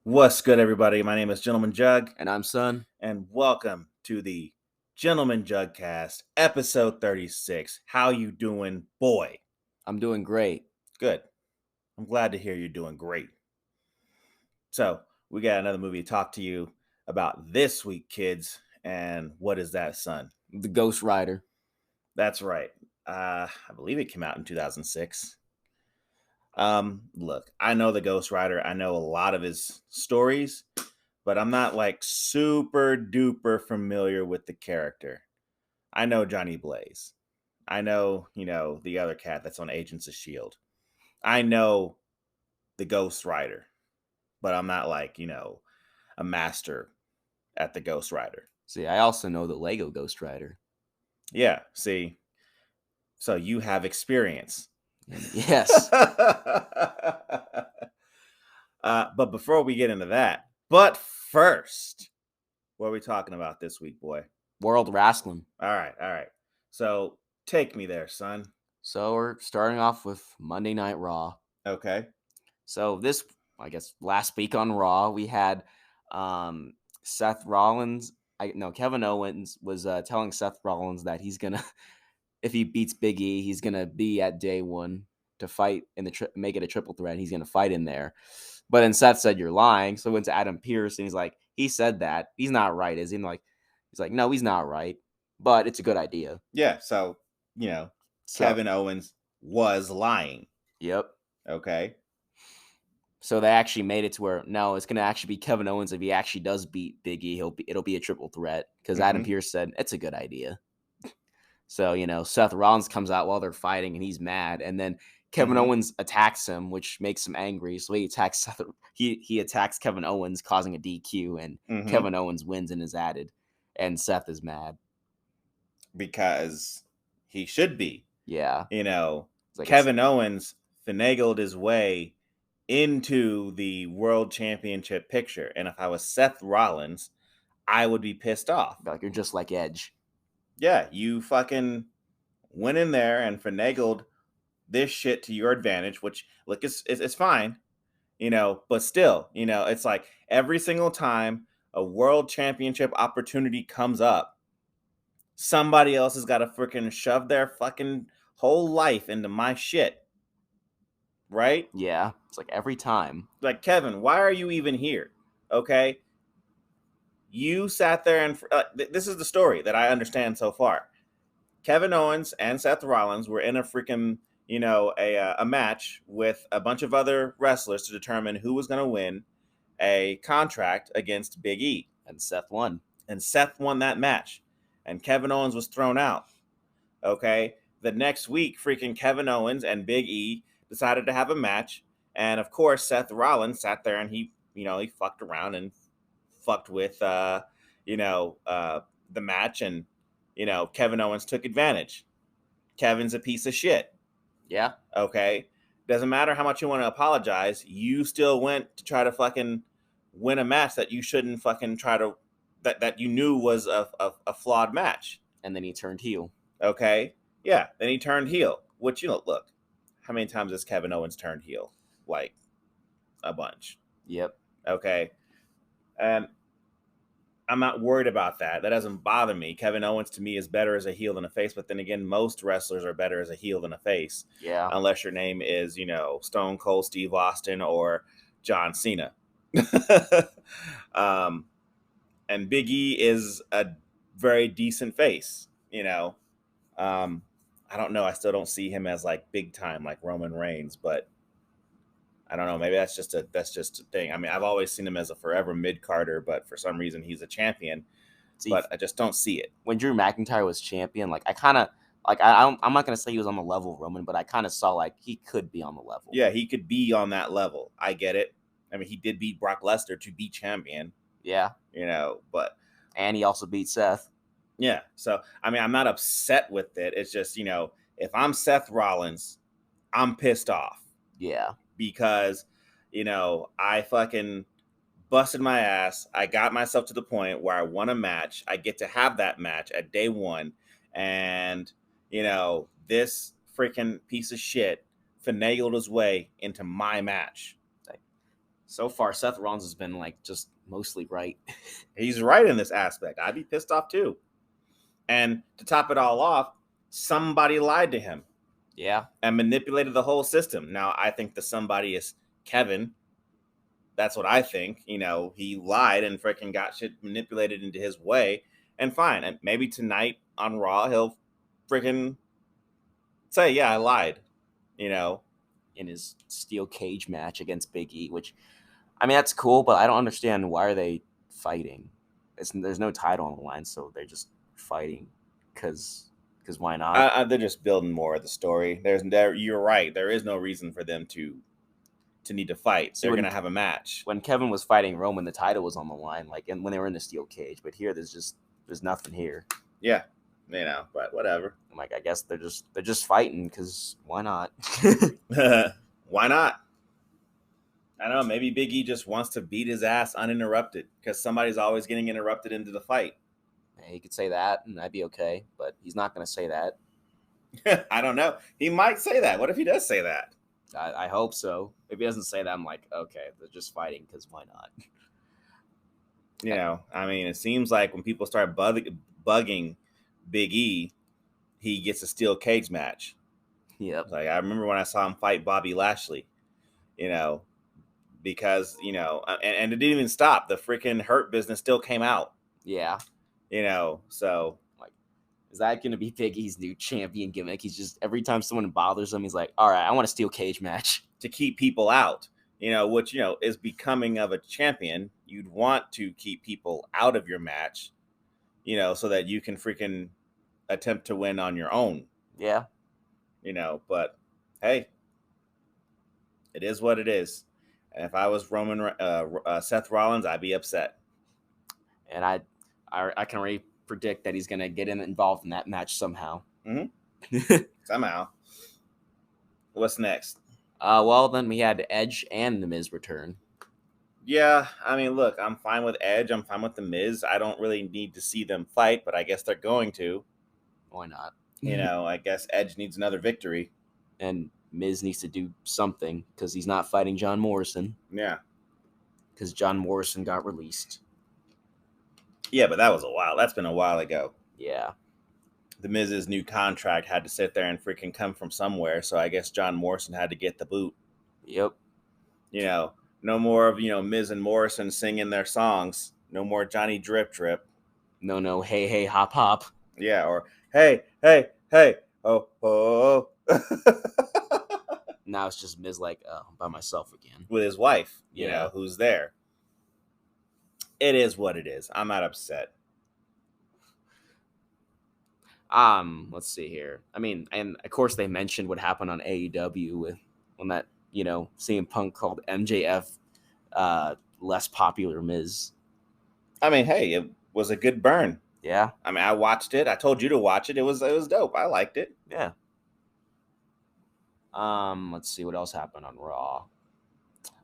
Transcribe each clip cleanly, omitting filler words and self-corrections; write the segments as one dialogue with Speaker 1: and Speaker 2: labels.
Speaker 1: What's good, everybody? My name is Gentleman Jugg,
Speaker 2: And I'm Son.
Speaker 1: and welcome to the Gentleman Juggcast, episode 36. How you doing, boy?
Speaker 2: I'm doing great.
Speaker 1: Good. I'm glad to hear you're doing great. So, we got another movie to talk to you about this week, kids. And what is that, son?
Speaker 2: The Ghost Rider.
Speaker 1: That's right. I believe it came out in 2006. Look, I know the Ghost Rider. I know a lot of his stories, but I'm not like super duper familiar with the character. I know Johnny Blaze. I know, the other cat that's on Agents of S.H.I.E.L.D. I know the Ghost Rider, but I'm not like, a master at the Ghost Rider.
Speaker 2: See, I also know the Lego Ghost Rider.
Speaker 1: Yeah, see, so you have experience.
Speaker 2: Yes.
Speaker 1: But before we get into that, but first, what are we talking about this week, boy?
Speaker 2: World Wrestling.
Speaker 1: All right. So take me there, son.
Speaker 2: So we're starting off with Monday Night Raw.
Speaker 1: Okay.
Speaker 2: So last week on Raw, we had Seth Rollins. Kevin Owens was telling Seth Rollins that he's going to, if he beats Big E, he's going to be at day one to fight in the make it a triple threat. He's going to fight in there. But then Seth said, "You're lying." So he went to Adam Pearce and he's like, he said that. He's not right, is he? And he's like, no, he's not right. But it's a good idea.
Speaker 1: Yeah. So, Kevin Owens was lying.
Speaker 2: Yep.
Speaker 1: Okay.
Speaker 2: So they actually made it to where, no, it's going to actually be Kevin Owens. If he actually does beat Big E, it'll be a triple threat because Adam Pearce said it's a good idea. So, Seth Rollins comes out while they're fighting and he's mad. And then Kevin Owens attacks him, which makes him angry. So he attacks he attacks Kevin Owens, causing a DQ, and Kevin Owens wins and is added. And Seth is mad.
Speaker 1: Because he should be.
Speaker 2: Yeah.
Speaker 1: Kevin Owens finagled his way into the world championship picture. And if I was Seth Rollins, I would be pissed off.
Speaker 2: Like, you're just like Edge.
Speaker 1: Yeah, you fucking went in there and finagled this shit to your advantage, which, look, it's fine, but still, it's like every single time a world championship opportunity comes up, somebody else has got to freaking shove their fucking whole life into my shit. Right?
Speaker 2: Yeah. It's like every time.
Speaker 1: Like, Kevin, why are you even here? Okay? You sat there and this is the story that I understand so far. Kevin Owens and Seth Rollins were in a freaking, a match with a bunch of other wrestlers to determine who was going to win a contract against Big E.
Speaker 2: And Seth won.
Speaker 1: And Seth won that match. And Kevin Owens was thrown out. Okay? The next week, freaking Kevin Owens and Big E decided to have a match. And of course, Seth Rollins sat there and he fucked around and fucked with, the match. And, Kevin Owens took advantage. Kevin's a piece of shit.
Speaker 2: Yeah.
Speaker 1: Okay? Doesn't matter how much you want to apologize. You still went to try to fucking win a match that you shouldn't fucking try to, that you knew was a flawed match.
Speaker 2: And then he turned heel.
Speaker 1: Okay? Yeah, then he turned heel. Which, look, how many times has Kevin Owens turned heel? Like, a bunch.
Speaker 2: Yep.
Speaker 1: Okay? And I'm not worried about that. That doesn't bother me. Kevin Owens, to me, is better as a heel than a face. But then again, most wrestlers are better as a heel than a face.
Speaker 2: Yeah.
Speaker 1: Unless your name is, Stone Cold Steve Austin or John Cena. And Big E is a very decent face, I don't know. I still don't see him as like big time like Roman Reigns, but I don't know. Maybe that's just a thing. I mean, I've always seen him as a forever mid-carder, but for some reason he's a champion. But I just don't see it.
Speaker 2: When Drew McIntyre was champion, like I kind of I'm not gonna say he was on the level of Roman, but I kind of saw like he could be on the level.
Speaker 1: Yeah, he could be on that level. I get it. I mean, he did beat Brock Lesnar to be champion.
Speaker 2: Yeah.
Speaker 1: And
Speaker 2: he also beat Seth.
Speaker 1: Yeah. So, I mean, I'm not upset with it. It's just, if I'm Seth Rollins, I'm pissed off.
Speaker 2: Yeah.
Speaker 1: Because, I fucking busted my ass. I got myself to the point where I won a match. I get to have that match at day one. And, this freaking piece of shit finagled his way into my match.
Speaker 2: So far, Seth Rollins has been like just mostly right.
Speaker 1: He's right in this aspect. I'd be pissed off too. And to top it all off, somebody lied to him
Speaker 2: Yeah.
Speaker 1: and manipulated the whole system. Now, I think the somebody is Kevin. That's what I think. He lied and freaking got shit manipulated into his way. And fine. And maybe tonight on Raw, he'll freaking say, yeah, I lied.
Speaker 2: In his steel cage match against Big E, which, I mean, that's cool, but I don't understand why are they fighting? There's no title on the line, so they're just fighting because why not?
Speaker 1: They're just building more of the story. You're right. There is no reason for them to need to fight.
Speaker 2: See,
Speaker 1: They're gonna have a match.
Speaker 2: When Kevin was fighting Roman, the title was on the line, and when they were in the steel cage. But here, there's nothing here.
Speaker 1: Yeah, but whatever.
Speaker 2: I'm like, I guess they're just fighting because why not?
Speaker 1: Why not? I don't know. Maybe Big E just wants to beat his ass uninterrupted because somebody's always getting interrupted into the fight.
Speaker 2: He could say that, and I'd be okay. But he's not going to say that.
Speaker 1: I don't know. He might say that. What if he does say that?
Speaker 2: I hope so. If he doesn't say that, I'm like, okay, they're just fighting because why not?
Speaker 1: I mean, it seems like when people start bugging Big E, he gets a steel cage match.
Speaker 2: Yep.
Speaker 1: Like, I remember when I saw him fight Bobby Lashley, because, and it didn't even stop. The freaking Hurt Business still came out.
Speaker 2: Yeah.
Speaker 1: So.
Speaker 2: Like, is that going to be Big E's new champion gimmick? He's just, every time someone bothers him, he's like, all right, I want a steel cage match.
Speaker 1: To keep people out, which, is becoming of a champion. You'd want to keep people out of your match, so that you can freaking attempt to win on your own.
Speaker 2: Yeah.
Speaker 1: But hey, it is what it is. And if I was Seth Rollins, I'd be upset.
Speaker 2: And I can already predict that he's going to get involved in that match somehow.
Speaker 1: Mm-hmm. Somehow. What's next?
Speaker 2: Well, then we had Edge and the Miz return.
Speaker 1: Yeah, I mean, look, I'm fine with Edge. I'm fine with the Miz. I don't really need to see them fight, but I guess they're going to.
Speaker 2: Why not?
Speaker 1: I guess Edge needs another victory.
Speaker 2: And Miz needs to do something because he's not fighting John Morrison.
Speaker 1: Yeah.
Speaker 2: Because John Morrison got released.
Speaker 1: Yeah, but that was a while. That's been a while ago.
Speaker 2: Yeah.
Speaker 1: The Miz's new contract had to sit there and freaking come from somewhere, so I guess John Morrison had to get the boot.
Speaker 2: Yep.
Speaker 1: No more of, Miz and Morrison singing their songs. No more Johnny Drip Drip.
Speaker 2: No, hey, hey, hop, hop.
Speaker 1: Yeah, or hey, hey, hey, oh, oh.
Speaker 2: Now it's just Miz like, by myself again.
Speaker 1: With his wife,
Speaker 2: Yeah.
Speaker 1: Who's there. It is what it is. I'm not upset.
Speaker 2: Let's see here. I mean, and of course they mentioned what happened on AEW when that, CM Punk called MJF less popular Miz.
Speaker 1: I mean, hey, it was a good burn.
Speaker 2: Yeah.
Speaker 1: I mean, I watched it. I told you to watch it. It was dope. I liked it.
Speaker 2: Yeah. Let's see what else happened on Raw.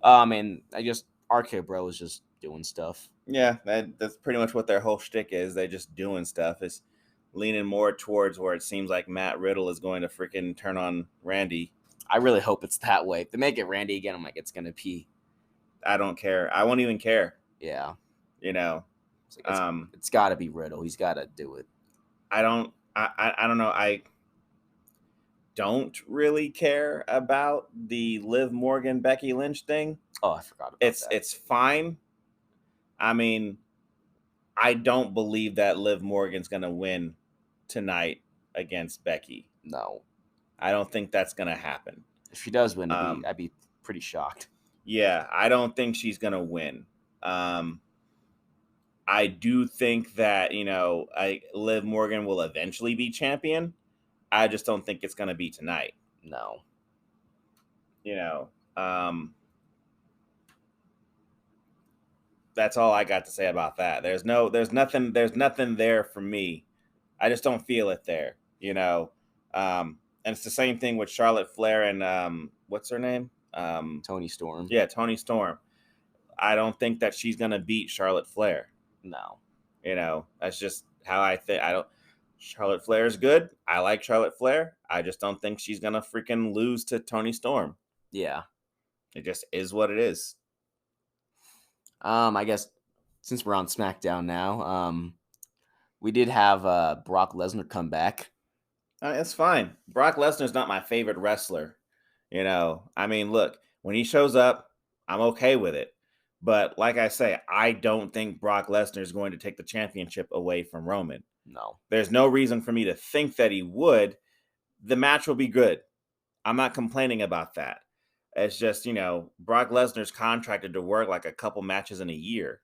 Speaker 2: And I guess RK Bro was just doing stuff.
Speaker 1: Yeah, that's pretty much what their whole shtick is. They just doing stuff. It's leaning more towards where it seems like Matt Riddle is going to freaking turn on Randy.
Speaker 2: I really hope it's that way. If they make it Randy again, I'm like, it's gonna be.
Speaker 1: I don't care. I won't even care.
Speaker 2: Yeah.
Speaker 1: It's
Speaker 2: got to be Riddle. He's got to do it.
Speaker 1: I don't know. I don't really care about the Liv Morgan Becky Lynch thing.
Speaker 2: Oh, I forgot about that.
Speaker 1: It's fine. I mean, I don't believe that Liv Morgan's gonna win tonight against Becky.
Speaker 2: No,
Speaker 1: I don't think that's gonna happen.
Speaker 2: If she does win, I'd be pretty shocked.
Speaker 1: Yeah, I don't think she's gonna win. I do think that Liv Morgan will eventually be champion. I just don't think it's gonna be tonight.
Speaker 2: No.
Speaker 1: That's all I got to say about that. There's nothing there for me. I just don't feel it there, and it's the same thing with Charlotte Flair and what's her name?
Speaker 2: Toni Storm.
Speaker 1: Yeah, Toni Storm. I don't think that she's gonna beat Charlotte Flair.
Speaker 2: No.
Speaker 1: That's just how I think. Charlotte Flair is good. I like Charlotte Flair. I just don't think she's gonna freaking lose to Toni Storm.
Speaker 2: Yeah.
Speaker 1: It just is what it is.
Speaker 2: I guess since we're on SmackDown now, we did have Brock Lesnar come back.
Speaker 1: It's fine. Brock Lesnar's not my favorite wrestler. I mean, look, when he shows up, I'm okay with it. But like I say, I don't think Brock Lesnar is going to take the championship away from Roman.
Speaker 2: No.
Speaker 1: There's no reason for me to think that he would. The match will be good. I'm not complaining about that. It's just, Brock Lesnar's contracted to work like a couple matches in a year.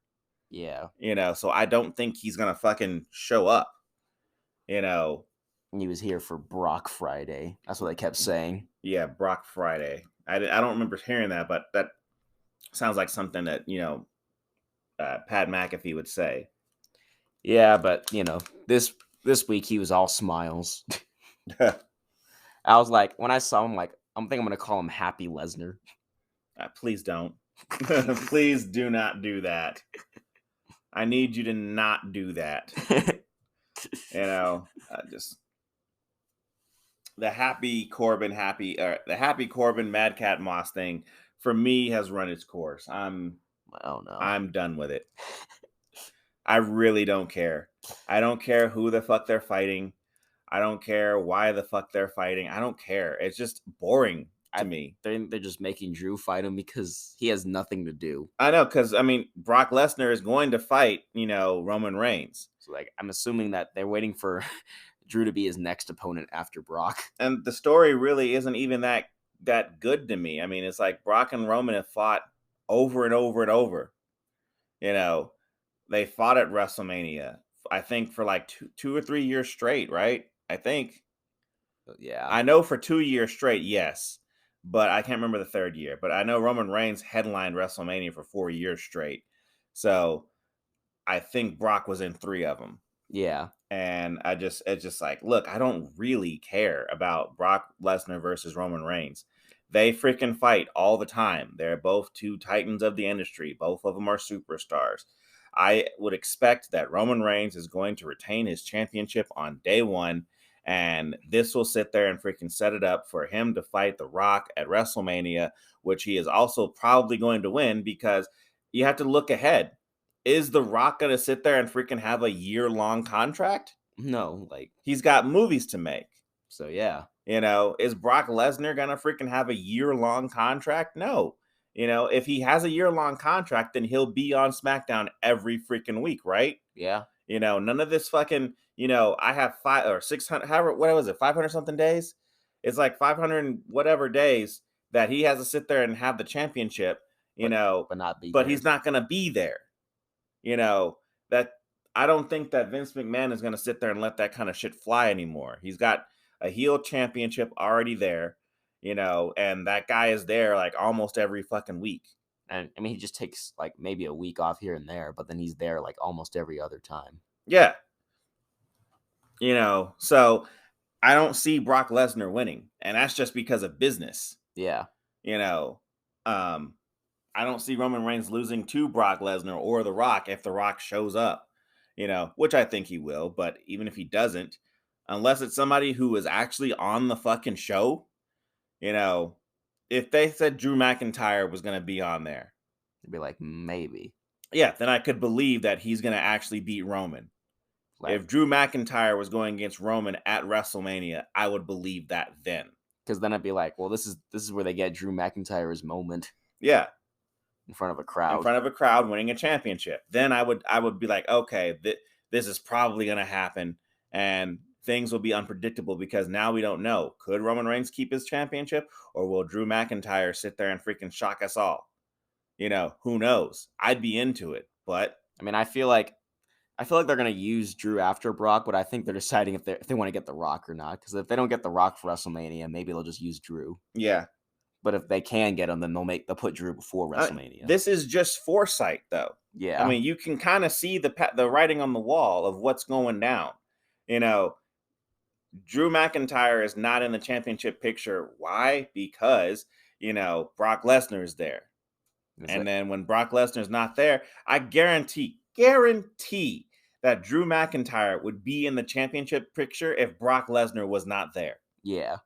Speaker 2: Yeah.
Speaker 1: So I don't think he's going to fucking show up.
Speaker 2: He was here for Brock Friday. That's what they kept saying.
Speaker 1: Yeah, Brock Friday. I don't remember hearing that, but that sounds like something that, Pat McAfee would say.
Speaker 2: Yeah, but, this week he was all smiles. I was like, when I saw him, I'm thinking I'm going to call him Happy Lesnar.
Speaker 1: Please don't. Please do not do that. I need you to not do that. Just the Happy Corbin, the Happy Corbin Mad Cat Moss thing for me has run its course. I'm done with it. I really don't care. I don't care who the fuck they're fighting. I don't care why the fuck they're fighting. I don't care. It's just boring to me.
Speaker 2: They're just making Drew fight him because he has nothing to do.
Speaker 1: I know, because, Brock Lesnar is going to fight, Roman Reigns.
Speaker 2: So, I'm assuming that they're waiting for Drew to be his next opponent after Brock.
Speaker 1: And the story really isn't even that good to me. I mean, it's like Brock and Roman have fought over and over and over. They fought at WrestleMania, I think, for like 2 or 3 years straight, right? I think.
Speaker 2: Yeah.
Speaker 1: I know for 2 years straight, yes. But I can't remember the third year. But I know Roman Reigns headlined WrestleMania for 4 years straight. So I think Brock was in 3 of them.
Speaker 2: Yeah.
Speaker 1: And it's just like, look, I don't really care about Brock Lesnar versus Roman Reigns. They freaking fight all the time. They're both 2 titans of the industry. Both of them are superstars. I would expect that Roman Reigns is going to retain his championship on day 1. And this will sit there and freaking set it up for him to fight The Rock at WrestleMania, which he is also probably going to win, because you have to look ahead. Is The Rock going to sit there and freaking have a year-long contract?
Speaker 2: No,
Speaker 1: he's got movies to make.
Speaker 2: So, yeah.
Speaker 1: Is Brock Lesnar going to freaking have a year-long contract? No. If he has a year-long contract, then he'll be on SmackDown every freaking week, right?
Speaker 2: Yeah.
Speaker 1: None of this fucking, I have 500 or 600, however, what was it, 500 something days? It's like 500 whatever days that he has to sit there and have the championship, but he's not going to be there. That I don't think that Vince McMahon is going to sit there and let that kind of shit fly anymore. He's got a heel championship already there, and that guy is there like almost every fucking week.
Speaker 2: And I mean, he just takes maybe a week off here and there, but then he's there almost every other time.
Speaker 1: Yeah. So I don't see Brock Lesnar winning, and that's just because of business.
Speaker 2: Yeah.
Speaker 1: I don't see Roman Reigns losing to Brock Lesnar or The Rock if The Rock shows up, which I think he will. But even if he doesn't, unless it's somebody who is actually on the fucking show, if they said Drew McIntyre was going to be on there,
Speaker 2: it'd be like, maybe.
Speaker 1: Yeah, then I could believe that he's going to actually beat Roman. If Drew McIntyre was going against Roman at WrestleMania, I would believe that then.
Speaker 2: Because then I'd be like, well, this is where they get Drew McIntyre's moment.
Speaker 1: Yeah.
Speaker 2: In front of a crowd.
Speaker 1: In front of a crowd winning a championship. Then I would be like, okay, this is probably going to happen, and things will be unpredictable because now we don't know. Could Roman Reigns keep his championship, or will Drew McIntyre sit there and freaking shock us all? Who knows? I'd be into it, but
Speaker 2: I mean, I feel like they're going to use Drew after Brock, but I think they're deciding if they want to get The Rock or not. Because if they don't get The Rock for WrestleMania, maybe they'll just use Drew.
Speaker 1: Yeah.
Speaker 2: But if they can get him, then they'll put Drew before WrestleMania.
Speaker 1: This is just foresight, though.
Speaker 2: Yeah.
Speaker 1: I mean, you can kind of see the writing on the wall of what's going down. Drew McIntyre is not in the championship picture. Why? Because, Brock Lesnar is there. And then when Brock Lesnar's not there, I guarantee that Drew McIntyre would be in the championship picture if Brock Lesnar was not there.
Speaker 2: Yeah.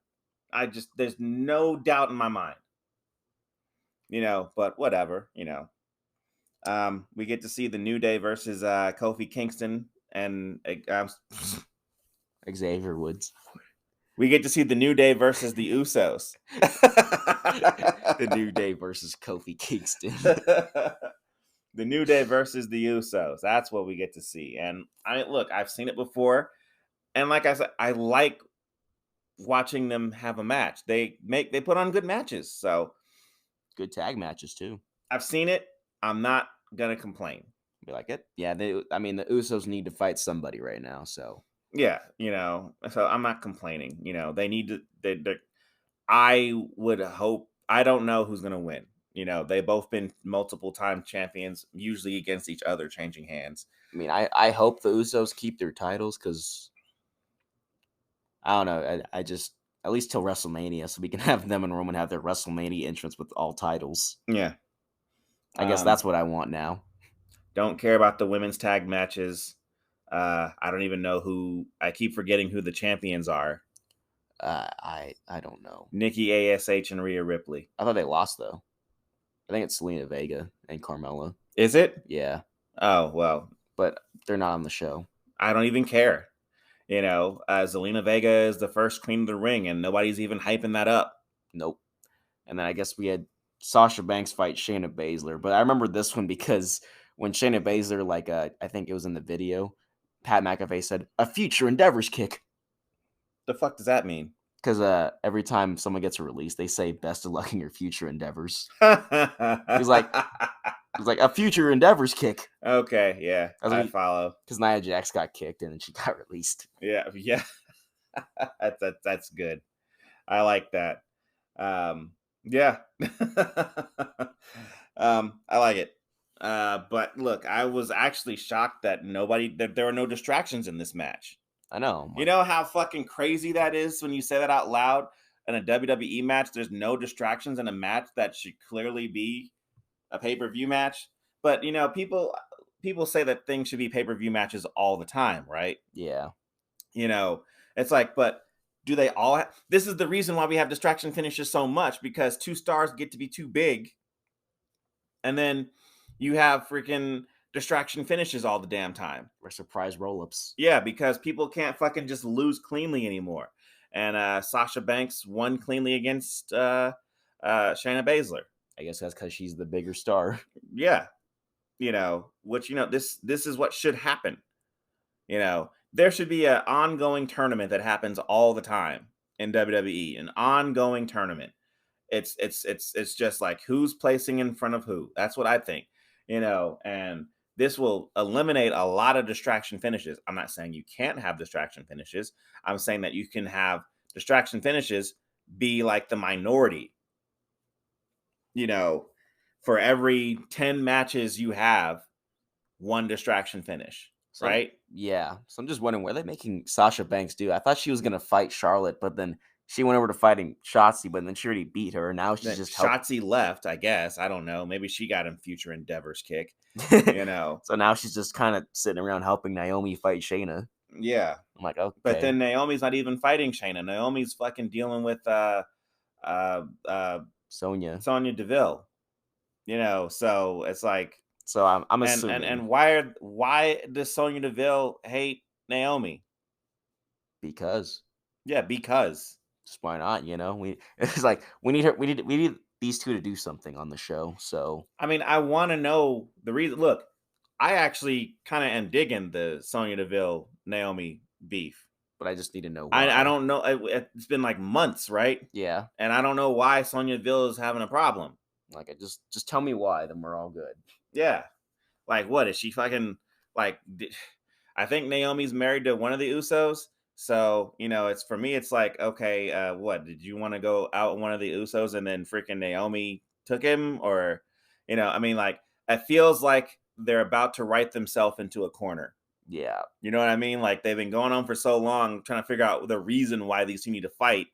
Speaker 1: There's no doubt in my mind. But whatever, We get to see the New Day versus Kofi Kingston and
Speaker 2: Xavier Woods.
Speaker 1: we get to see the New Day versus the Usos.
Speaker 2: The New Day versus Kofi Kingston.
Speaker 1: The New Day versus the Usos. That's what we get to see. And look, I've seen it before. And like I said, I like watching them have a match. They put on good matches. So
Speaker 2: Good tag matches too.
Speaker 1: I've seen it. I'm not gonna complain.
Speaker 2: Be like it. Yeah, the Usos need to fight somebody right now. So
Speaker 1: Yeah, so I'm not complaining. They need to. I would hope. I don't know who's gonna win. They both been multiple time champions, usually against each other, changing hands.
Speaker 2: I hope the Usos keep their titles because I don't know. I just at least till WrestleMania, so we can have them and Roman have their WrestleMania entrance with all titles.
Speaker 1: Yeah,
Speaker 2: I guess that's what I want now.
Speaker 1: Don't care about the women's tag matches. I don't even know who. I keep forgetting who the champions are.
Speaker 2: I don't know.
Speaker 1: Nikki ASH and Rhea Ripley.
Speaker 2: I thought they lost though. I think it's Selena Vega and Carmella.
Speaker 1: Is it?
Speaker 2: Yeah.
Speaker 1: Oh well,
Speaker 2: but they're not on the show.
Speaker 1: I don't even care. Zelina Vega is the first queen of the ring, and nobody's even hyping that up.
Speaker 2: Nope. And then I guess we had Sasha Banks fight Shayna Baszler, but I remember this one because when Shayna Baszler, I think it was in the video, Pat McAfee said, "A future endeavors kick."
Speaker 1: The fuck does that mean?
Speaker 2: Because every time someone gets released, they say "best of luck in your future endeavors." He's like, "A future endeavors kick."
Speaker 1: Okay, yeah, I follow.
Speaker 2: Because Nia Jax got kicked and then she got released.
Speaker 1: Yeah, that's good. I like that. Yeah, I like it. But look, I was actually shocked that there were no distractions in this match.
Speaker 2: I know.
Speaker 1: You know how fucking crazy that is when you say that out loud in a WWE match? There's no distractions in a match that should clearly be a pay-per-view match. But, people say that things should be pay-per-view matches all the time, right?
Speaker 2: Yeah.
Speaker 1: It's like, but do they all this is the reason why we have distraction finishes so much, because 2 stars get to be too big. And then you have freaking distraction finishes all the damn time.
Speaker 2: Or surprise roll-ups.
Speaker 1: Yeah, because people can't fucking just lose cleanly anymore. And Sasha Banks won cleanly against Shayna Baszler.
Speaker 2: I guess that's because she's the bigger star.
Speaker 1: Yeah. Which, this is what should happen. There should be an ongoing tournament that happens all the time in WWE, an ongoing tournament. It's just like who's placing in front of who. That's what I think. And this will eliminate a lot of distraction finishes. I'm not saying you can't have distraction finishes. I'm saying that you can have distraction finishes be like the minority. For every 10 matches you have, 1 distraction finish, right?
Speaker 2: Yeah. So I'm just wondering, what are they making Sasha Banks do? I thought she was going to fight Charlotte, but then she went over to fighting Shotzi, but then she already beat her. Now she's just
Speaker 1: Shotzi left, I guess. I don't know. Maybe she got him future endeavors kick. So
Speaker 2: now she's just kind of sitting around helping Naomi fight Shayna.
Speaker 1: Yeah.
Speaker 2: I'm like, okay.
Speaker 1: But then Naomi's not even fighting Shayna. Naomi's fucking dealing with Sonya Deville. So it's like,
Speaker 2: so I'm assuming.
Speaker 1: And why does Sonya Deville hate Naomi?
Speaker 2: Because.
Speaker 1: Yeah, because.
Speaker 2: Just why not? It's like we need these two to do something on the show. So
Speaker 1: I want to know the reason. Look, I actually kind of am digging the Sonya Deville Naomi beef,
Speaker 2: but I just need to know why.
Speaker 1: I don't know. It's been like months, right?
Speaker 2: Yeah,
Speaker 1: and I don't know why Sonya Deville is having a problem.
Speaker 2: Like, just tell me why, then we're all good.
Speaker 1: Yeah, like what is she fucking like? I think Naomi's married to one of the Usos. So, it's for me, it's like, okay, what, did you want to go out with one of the Usos and then freaking Naomi took him? Or, it feels like they're about to write themselves into a corner.
Speaker 2: Yeah.
Speaker 1: You know what I mean? Like, they've been going on for so long trying to figure out the reason why these two need to fight.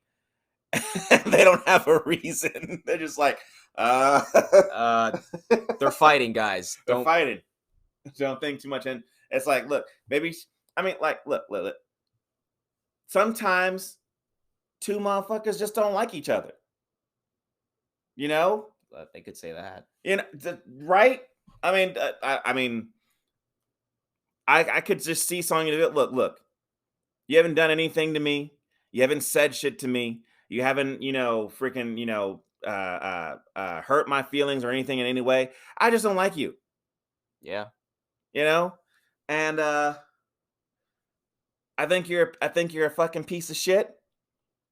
Speaker 1: They don't have a reason. They're just like,
Speaker 2: they're fighting, guys.
Speaker 1: They're fighting. Don't think too much. And it's like, look, maybe, look. Sometimes 2 motherfuckers just don't like each other.
Speaker 2: But they could say that.
Speaker 1: Right? I mean, I could just see Sonya Deville. Look, you haven't done anything to me. You haven't said shit to me. You haven't, freaking, hurt my feelings or anything in any way. I just don't like you,
Speaker 2: Yeah.
Speaker 1: you know? And I think you're a fucking piece of shit.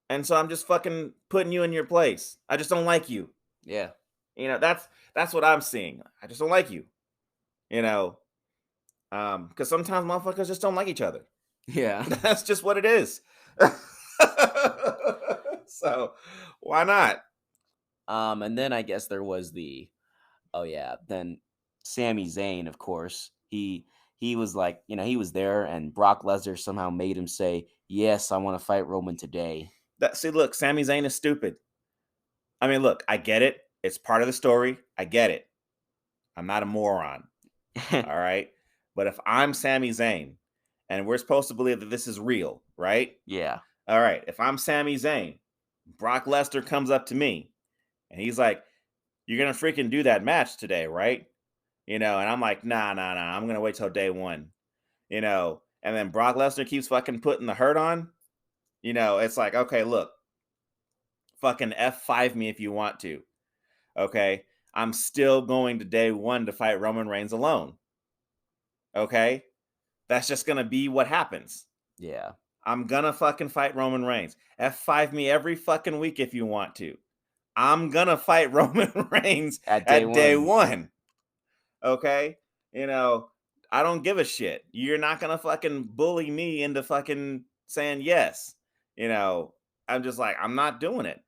Speaker 1: And so I'm just fucking putting you in your place. I just don't like you.
Speaker 2: Yeah.
Speaker 1: That's what I'm seeing. I just don't like you. You know, because sometimes motherfuckers just don't like each other.
Speaker 2: Yeah.
Speaker 1: That's just what it is. So why not?
Speaker 2: And then I guess there was then Sami Zayn, of course. He was like, he was there, and Brock Lesnar somehow made him say, "Yes, I want to fight Roman today."
Speaker 1: See, look, Sami Zayn is stupid. I mean, look, I get it. It's part of the story. I get it. I'm not a moron. All right. But if I'm Sami Zayn and we're supposed to believe that this is real, right?
Speaker 2: Yeah.
Speaker 1: All right. If I'm Sami Zayn, Brock Lesnar comes up to me and he's like, "You're going to freaking do that match today, right?" And I'm like, nah. I'm going to wait till day one, and then Brock Lesnar keeps fucking putting the hurt on. It's like, okay, look, fucking F5 me if you want to. Okay. I'm still going to day one to fight Roman Reigns alone. Okay. That's just going to be what happens.
Speaker 2: Yeah.
Speaker 1: I'm going to fucking fight Roman Reigns. F5 me every fucking week if you want to. I'm going to fight Roman Reigns
Speaker 2: At
Speaker 1: at day
Speaker 2: one.
Speaker 1: one. Okay. I don't give a shit. You're not going to fucking bully me into fucking saying yes. I'm just like, I'm not doing it.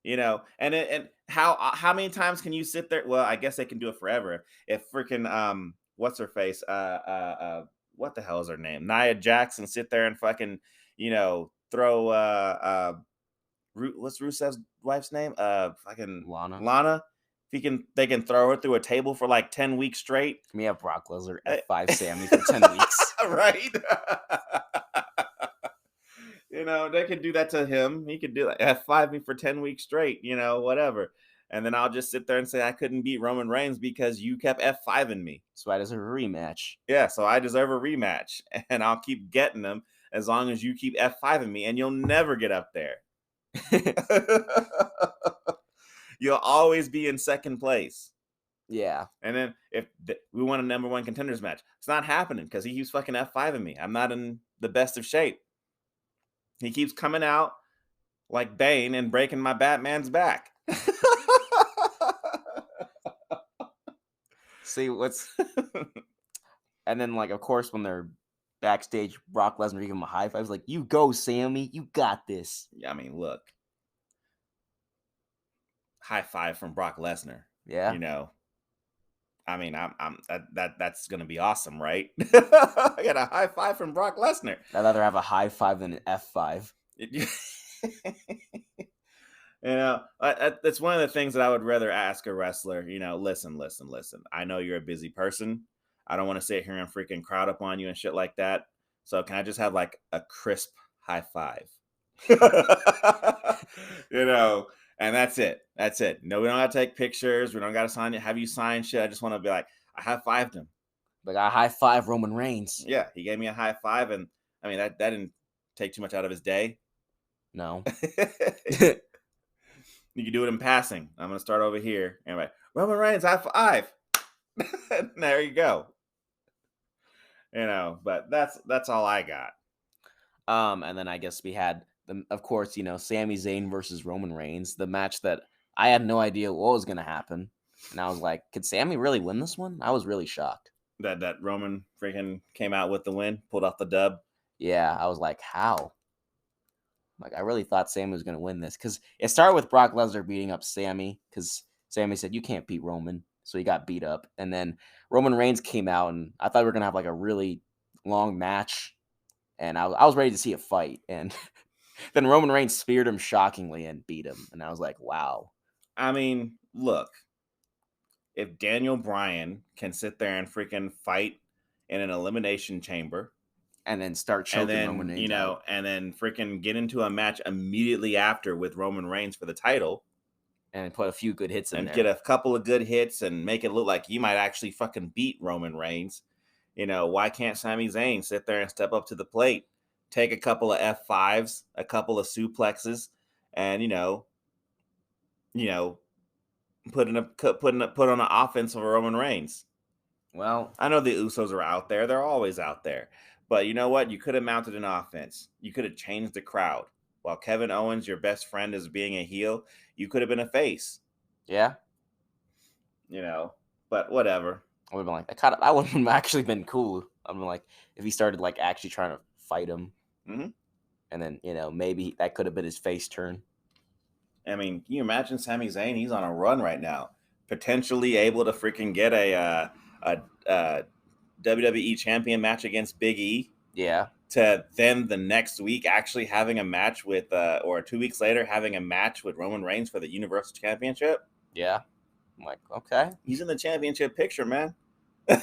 Speaker 1: And how many times can you sit there? Well, I guess they can do it forever. If freaking what's her face? What the hell is her name? Nia Jackson sit there and fucking, throw what's Rusev's wife's name? Fucking
Speaker 2: Lana.
Speaker 1: Lana. They can throw her through a table for like 10 weeks straight.
Speaker 2: Can we have Brock Lesnar F5 Sammy for 10 weeks?
Speaker 1: Right? They could do that to him. He could do that. F5 me for 10 weeks straight, whatever. And then I'll just sit there and say I couldn't beat Roman Reigns because you kept F5ing me.
Speaker 2: So I deserve a rematch.
Speaker 1: Yeah, so I deserve a rematch. And I'll keep getting them as long as you keep F5ing me, and you'll never get up there. You'll always be in second place.
Speaker 2: Yeah.
Speaker 1: And then if we want a number one contenders match, it's not happening because he keeps fucking F5ing me. I'm not in the best of shape. He keeps coming out like Bane and breaking my Batman's back.
Speaker 2: See and then, like, of course, when they're backstage, Brock Lesnar give him a high five. He's like, "You go, Sammy. You got this."
Speaker 1: I mean, look, high five from Brock Lesnar.
Speaker 2: Yeah.
Speaker 1: I mean, that's gonna be awesome, right? I got a high five from Brock Lesnar.
Speaker 2: I'd rather have a high five than an F5.
Speaker 1: That's one of the things that I would rather ask a wrestler. Listen. I know you're a busy person. I don't want to sit here and freaking crowd up on you and shit like that. So can I just have like a crisp high five? And that's it. No, we don't gotta take pictures. We don't gotta have you sign shit. I just want to be like, I high-fived him.
Speaker 2: Like, I high five Roman Reigns.
Speaker 1: Yeah, he gave me a high five, and I mean that didn't take too much out of his day.
Speaker 2: No.
Speaker 1: You can do it in passing. I'm gonna start over here. Anyway, Roman Reigns, high five. There you go. But that's all I got.
Speaker 2: And then I guess we had of course, Sami Zayn versus Roman Reigns, the match that I had no idea what was gonna happen. And I was like, could Sami really win this one? I was really shocked.
Speaker 1: That Roman freaking came out with the win, pulled off the dub.
Speaker 2: Yeah, I was like, how? Like, I really thought Sami was gonna win this, because it started with Brock Lesnar beating up Sami, because Sami said, "You can't beat Roman," so he got beat up. And then Roman Reigns came out, and I thought we were gonna have like a really long match, and I was ready to see a fight. And then Roman Reigns speared him shockingly and beat him, and I was like, wow.
Speaker 1: I mean, look, if Daniel Bryan can sit there and freaking fight in an elimination chamber,
Speaker 2: and then start choking Roman Reigns out,
Speaker 1: and then freaking get into a match immediately after with Roman Reigns for the title,
Speaker 2: and put a few good hits in
Speaker 1: and
Speaker 2: there.
Speaker 1: get a couple of good hits and make it look like you might actually fucking beat Roman Reigns. Why can't Sami Zayn sit there and step up to the plate, take a couple of F5s, a couple of suplexes, and put on an offense of Roman Reigns?
Speaker 2: Well,
Speaker 1: I know the Usos are out there; they're always out there. But you know what? You could have mounted an offense. You could have changed the crowd. While Kevin Owens, your best friend, is being a heel, you could have been a face.
Speaker 2: yeah.
Speaker 1: But whatever.
Speaker 2: I would have been like, I would have actually been cool. I'm like, if he started like actually trying to fight him,
Speaker 1: Mm-hmm.
Speaker 2: and then maybe that could have been his face turn.
Speaker 1: I mean, can you imagine Sami Zayn? He's on a run right now, potentially able to freaking get a WWE champion match against Big E.
Speaker 2: Yeah.
Speaker 1: To then the next week actually having a match with, or 2 weeks later having a match with Roman Reigns for the Universal Championship.
Speaker 2: Yeah. I'm like, okay.
Speaker 1: He's in the championship picture, man.
Speaker 2: I'm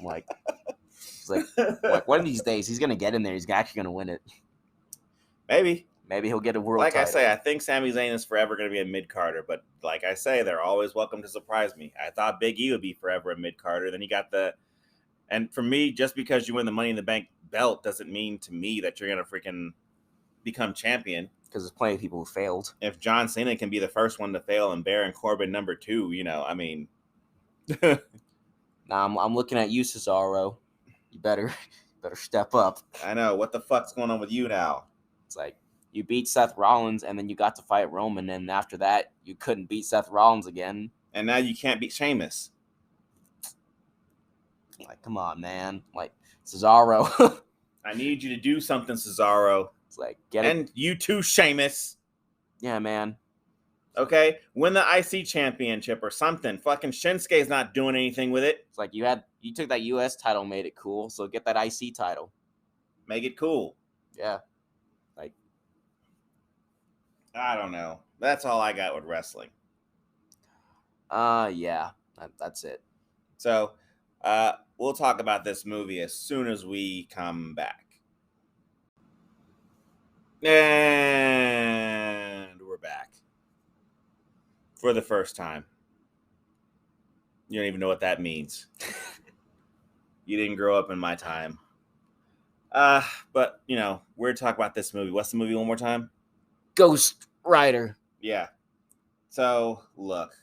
Speaker 2: like, it's like one of these days he's gonna get in there. He's actually gonna win it.
Speaker 1: Maybe
Speaker 2: he'll get a world
Speaker 1: like
Speaker 2: title.
Speaker 1: I say, I think Sami Zayn is forever going to be a mid-carder, but like I say, they're always welcome to surprise me. I thought Big E would be forever a mid-carder. Then he got and for me, just because you win the Money in the Bank belt doesn't mean to me that you're going to freaking become champion.
Speaker 2: Because there's plenty of people who failed.
Speaker 1: If John Cena can be the first one to fail and Baron Corbin number 2, I mean.
Speaker 2: Now I'm looking at you, Cesaro. You better step up.
Speaker 1: I know. What the fuck's going on with you now?
Speaker 2: It's like, you beat Seth Rollins, and then you got to fight Roman, and after that, you couldn't beat Seth Rollins again.
Speaker 1: And now you can't beat Sheamus.
Speaker 2: Like, come on, man. Like, Cesaro.
Speaker 1: I need you to do something, Cesaro.
Speaker 2: It's like, get it.
Speaker 1: And you too, Sheamus.
Speaker 2: Yeah, man.
Speaker 1: Okay? Win the IC championship or something. Fucking Shinsuke's not doing anything with it.
Speaker 2: It's like, you took that US title, made it cool, so get that IC title.
Speaker 1: Make it cool.
Speaker 2: Yeah.
Speaker 1: I don't know. That's all I got with wrestling.
Speaker 2: Yeah. That's it.
Speaker 1: So, we'll talk about this movie as soon as we come back. And we're back. For the first time. You don't even know what that means. You didn't grow up in my time. But, we're talking about this movie. What's the movie one more time?
Speaker 2: Ghost Rider.
Speaker 1: Yeah. So, look.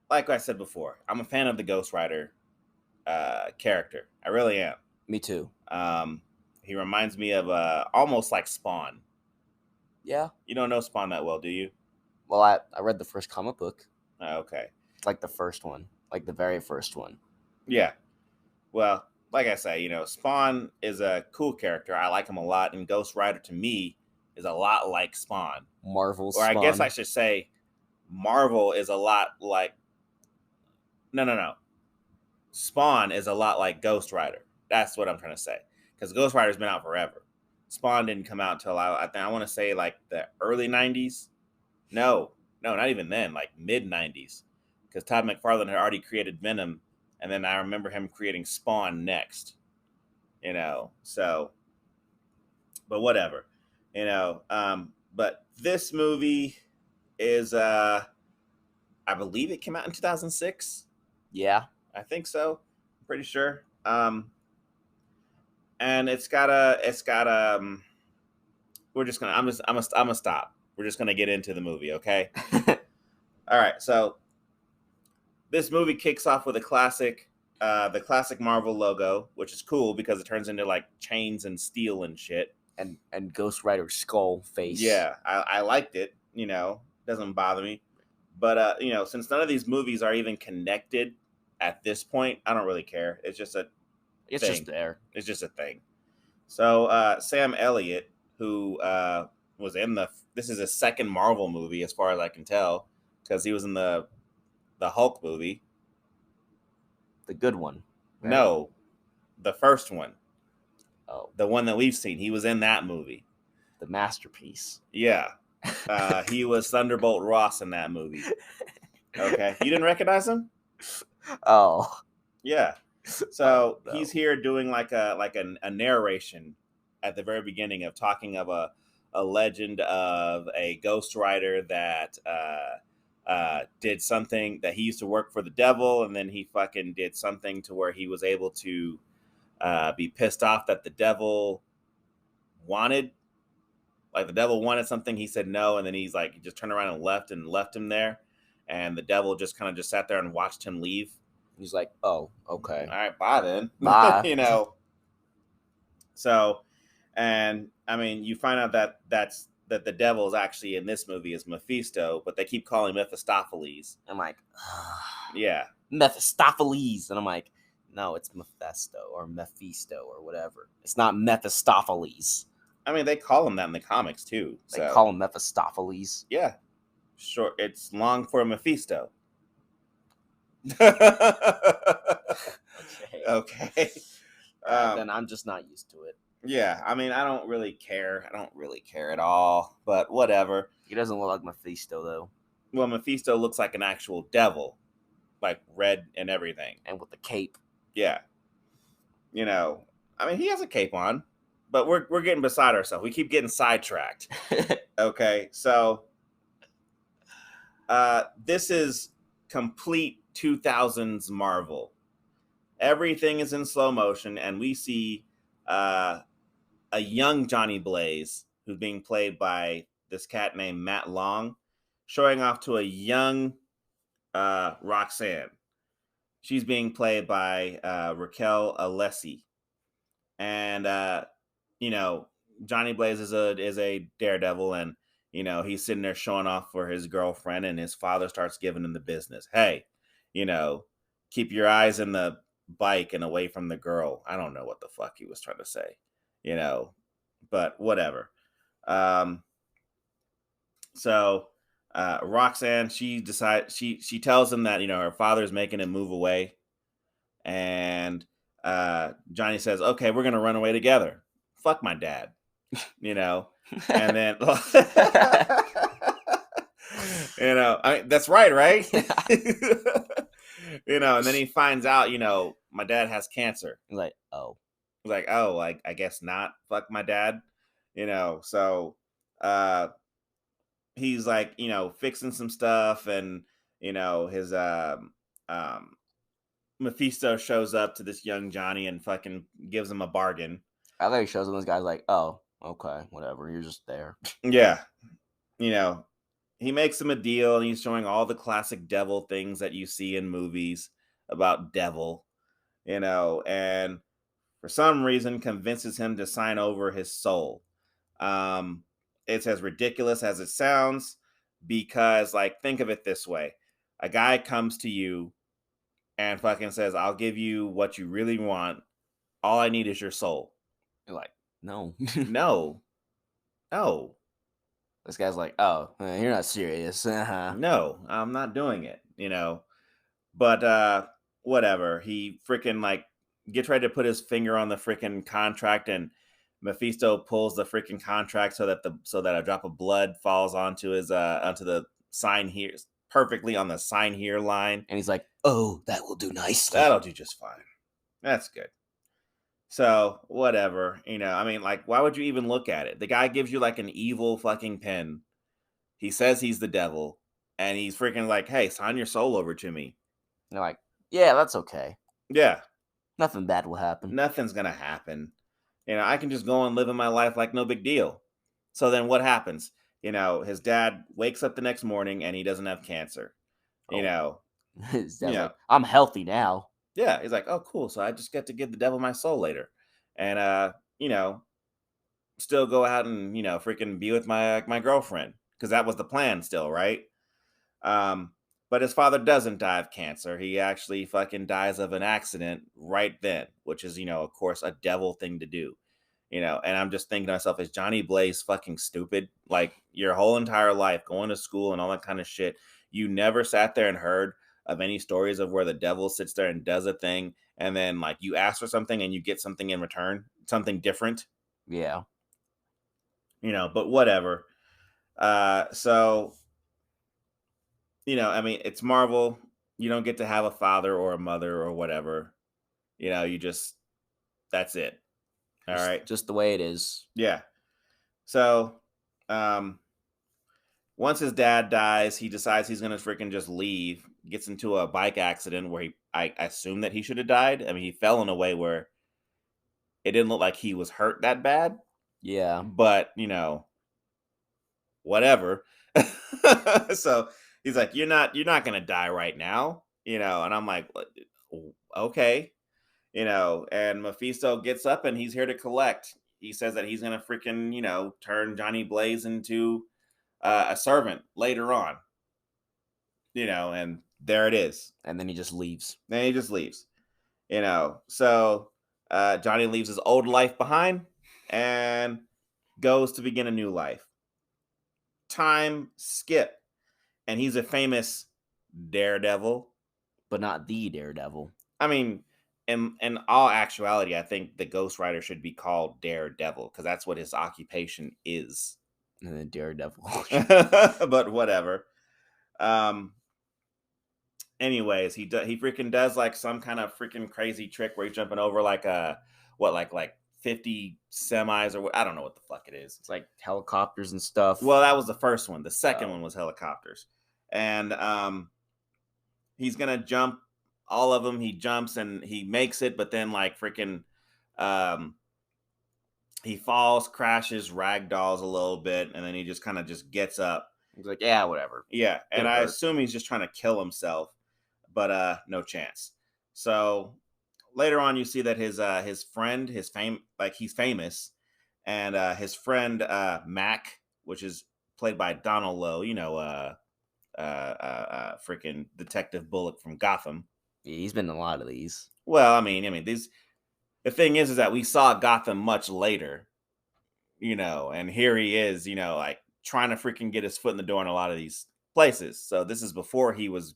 Speaker 1: Like I said before, I'm a fan of the Ghost Rider character. I really am.
Speaker 2: Me too.
Speaker 1: He reminds me of almost like Spawn.
Speaker 2: Yeah.
Speaker 1: You don't know Spawn that well, do you?
Speaker 2: Well, I read the first comic book.
Speaker 1: Okay.
Speaker 2: It's like the first one. Like the very first one.
Speaker 1: Yeah. Well, like I say, Spawn is a cool character. I like him a lot. And Ghost Rider, to me, is a lot like Spawn.
Speaker 2: Marvel's
Speaker 1: Or
Speaker 2: Spawn.
Speaker 1: I guess I should say Marvel is a lot like... No. Spawn is a lot like Ghost Rider. That's what I'm trying to say. Because Ghost Rider's been out forever. Spawn didn't come out until I want to say like the early 90s. No, not even then, like mid 90s. Because Todd McFarlane had already created Venom. And then I remember him creating Spawn next. So, but whatever. But this movie is, I believe it came out in 2006.
Speaker 2: Yeah.
Speaker 1: I think so. I'm pretty sure. And we're just gonna, I'm gonna stop. We're just gonna get into the movie, okay? All right. So this movie kicks off with the classic Marvel logo, which is cool because it turns into like chains and steel and shit.
Speaker 2: And Ghost Rider's skull face.
Speaker 1: Yeah, I liked it. Doesn't bother me. But since none of these movies are even connected at this point, I don't really care. It's just a
Speaker 2: It's
Speaker 1: thing.
Speaker 2: just there.
Speaker 1: It's just a thing. So Sam Elliott, who was in this is his second Marvel movie as far as I can tell, because he was in the Hulk movie.
Speaker 2: The good one. Right?
Speaker 1: No, the first one.
Speaker 2: Oh.
Speaker 1: The one that we've seen. He was in that movie.
Speaker 2: The masterpiece.
Speaker 1: Yeah. He was Thunderbolt Ross in that movie. Okay. You didn't recognize him?
Speaker 2: Oh.
Speaker 1: Yeah. So
Speaker 2: no.
Speaker 1: He's here doing like a narration at the very beginning of talking of a a legend of a ghostwriter that did something that he used to work for the devil, and then he fucking did something to where he was able to be pissed off that the devil wanted. Like the devil wanted something, he said no, and then he just turned around and left him there, and the devil just kind of just sat there and watched him leave.
Speaker 2: He's like, oh, okay.
Speaker 1: All right, bye then.
Speaker 2: Bye.
Speaker 1: You know. So, and I mean, you find out that the devil is actually in this movie is Mephisto, but they keep calling him Mephistopheles.
Speaker 2: I'm like,
Speaker 1: yeah,
Speaker 2: Mephistopheles, and I'm like, no, it's Mephisto or Mephisto or whatever. It's not Mephistopheles.
Speaker 1: I mean, they call him that in the comics too.
Speaker 2: They call him Mephistopheles.
Speaker 1: Yeah, sure. It's long for Mephisto. Okay.
Speaker 2: Then I'm just not used to it.
Speaker 1: Yeah, I mean, I don't really care. I don't really care at all, but whatever.
Speaker 2: He doesn't look like Mephisto, though.
Speaker 1: Well, Mephisto looks like an actual devil, like red and everything.
Speaker 2: And with the cape.
Speaker 1: Yeah. You know, I mean, he has a cape on, but we're getting beside ourselves. We keep getting sidetracked. Okay, so this is complete 2000s Marvel. Everything is in slow motion, and we see a young Johnny Blaze, who's being played by this cat named Matt Long, showing off to a young Roxanne. She's being played by Raquel Alessi. And, Johnny Blaze is a daredevil, and, he's sitting there showing off for his girlfriend, and his father starts giving him the business. Hey, keep your eyes in the bike and away from the girl. I don't know what the fuck he was trying to say, but whatever. So Roxanne, she tells him that, her father's making him move away. And Johnny says, okay, we're going to run away together. Fuck my dad, and then, I mean, that's right? And then he finds out, my dad has cancer.
Speaker 2: He's like, oh.
Speaker 1: He's like, oh, I guess not. Fuck my dad. So he's like, fixing some stuff, and, his Mephisto shows up to this young Johnny and fucking gives him a bargain.
Speaker 2: I think he shows him, this guy's like, oh, okay, whatever. You're just there.
Speaker 1: Yeah. He makes him a deal, and he's showing all the classic devil things that you see in movies about devil, and for some reason convinces him to sign over his soul. It's as ridiculous as it sounds, because, think of it this way. A guy comes to you and fucking says, I'll give you what you really want. All I need is your soul.
Speaker 2: You're like, no.
Speaker 1: No.
Speaker 2: This guy's like, oh, you're not serious.
Speaker 1: No, I'm not doing it, But whatever. He freaking gets ready to put his finger on the freaking contract, and Mephisto pulls the freaking contract so that a drop of blood falls onto the sign here, perfectly on the sign here line.
Speaker 2: And he's like, oh, that will do nicely.
Speaker 1: That'll do just fine. That's good. So whatever, I mean, why would you even look at it? The guy gives you an evil fucking pen. He says he's the devil, and he's freaking like, hey, sign your soul over to me.
Speaker 2: And you're like, yeah, that's okay.
Speaker 1: Yeah.
Speaker 2: Nothing bad will happen.
Speaker 1: Nothing's going to happen. I can just go and live in my life like no big deal. So then what happens? His dad wakes up the next morning and he doesn't have cancer.
Speaker 2: His dad's like, I'm healthy now.
Speaker 1: Yeah, he's like, oh, cool. So I just get to give the devil my soul later. And, still go out and, freaking be with my girlfriend. Because that was the plan still, right? But his father doesn't die of cancer. He actually fucking dies of an accident right then, which is, of course, a devil thing to do. And I'm just thinking to myself, is Johnny Blaze fucking stupid? Your whole entire life, going to school and all that kind of shit, you never sat there and heard of any stories of where the devil sits there and does a thing, and then you ask for something and you get something in return, something different.
Speaker 2: Yeah.
Speaker 1: But whatever. So, I mean, it's Marvel. You don't get to have a father or a mother or whatever. You just, that's it. All right.
Speaker 2: Just the way it is.
Speaker 1: Yeah. So Once his dad dies, he decides he's gonna freaking just leave. Gets into a bike accident where I assume that he should have died. I mean, he fell in a way where it didn't look like he was hurt that bad,
Speaker 2: Yeah.
Speaker 1: but whatever. So he's like, you're not gonna die right now, and I'm like, okay, and Mephisto gets up and he's here to collect. He says that he's gonna freaking, turn Johnny Blaze into a servant later on, and there it is.
Speaker 2: And then he just leaves.
Speaker 1: Then he just leaves, So Johnny leaves his old life behind and goes to begin a new life. Time skip, and he's a famous daredevil.
Speaker 2: But not the Daredevil.
Speaker 1: I mean, in all actuality, I think the Ghost Rider should be called Daredevil because that's what his occupation is.
Speaker 2: And then Daredevil.
Speaker 1: But whatever. Anyways, he freaking does like some kind of freaking crazy trick where he's jumping over like 50 semis or what, I don't know what the fuck it is.
Speaker 2: It's like helicopters and stuff.
Speaker 1: Well, that was the first one. The second one was helicopters. And he's gonna jump all of them. He jumps and he makes it, but then like freaking he falls, crashes, ragdolls a little bit, and then he just kind of just gets up.
Speaker 2: He's like, yeah, whatever.
Speaker 1: Yeah, and I assume he's just trying to kill himself, but no chance. So later on, you see that his friend, he's famous, and his friend Mac, which is played by Donald Lowe, freaking Detective Bullock from Gotham.
Speaker 2: Yeah, he's been in a lot of these.
Speaker 1: Well, I mean, these. The thing is that we saw Gotham much later, and here he is, like trying to freaking get his foot in the door in a lot of these places. So this is before he was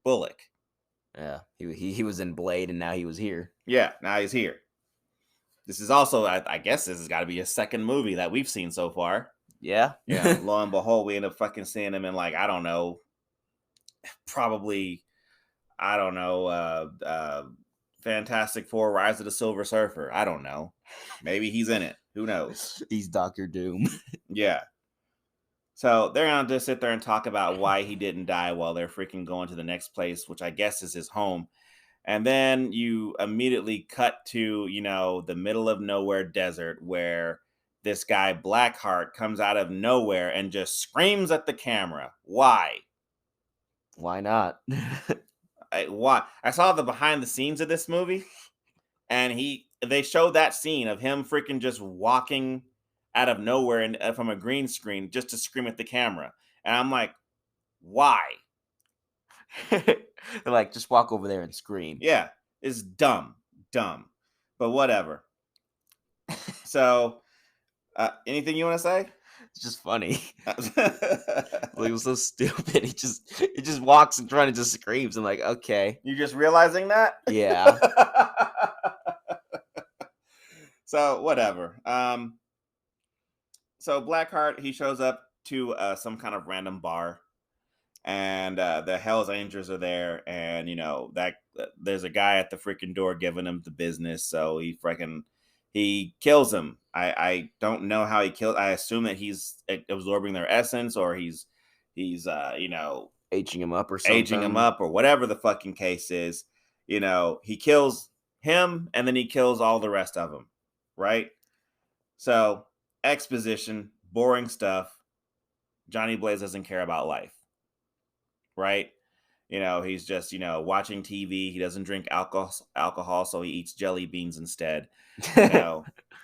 Speaker 1: Bullock.
Speaker 2: Yeah, he was in Blade, and now he was here.
Speaker 1: Yeah, now he's here. This is also, I guess, this has got to be a second movie that we've seen so far.
Speaker 2: Yeah,
Speaker 1: yeah. Lo and behold, we end up fucking seeing him in like I don't know, probably I don't know, Fantastic Four: Rise of the Silver Surfer. I don't know. Maybe he's in it. Who knows?
Speaker 2: He's Dr. Doom.
Speaker 1: Yeah. So they're going to just sit there and talk about why he didn't die while they're freaking going to the next place, which I guess is his home. And then you immediately cut to, the middle of nowhere desert where this guy Blackheart comes out of nowhere and just screams at the camera. Why?
Speaker 2: Why not?
Speaker 1: Why? I saw the behind the scenes of this movie, and they showed that scene of him freaking just walking out of nowhere and from a green screen just to scream at the camera, and I'm like, why?
Speaker 2: They're like, just walk over there and scream.
Speaker 1: Yeah, it's dumb, but whatever. So, anything you want to say?
Speaker 2: It's just funny. It was so stupid. He just walks and trying to just screams. I'm like, okay.
Speaker 1: You just realizing that?
Speaker 2: Yeah.
Speaker 1: So whatever. So Blackheart, he shows up to some kind of random bar, and the Hell's Angels are there, and that there's a guy at the freaking door giving him the business. So he kills him. I don't know how he killed. I assume that he's absorbing their essence, or he's
Speaker 2: aging him up or something.
Speaker 1: Aging him up or whatever the fucking case is. He kills him and then he kills all the rest of them, right? So exposition, boring stuff. Johnny Blaze doesn't care about life, right? He's just watching TV. He doesn't drink alcohol, so he eats jelly beans instead.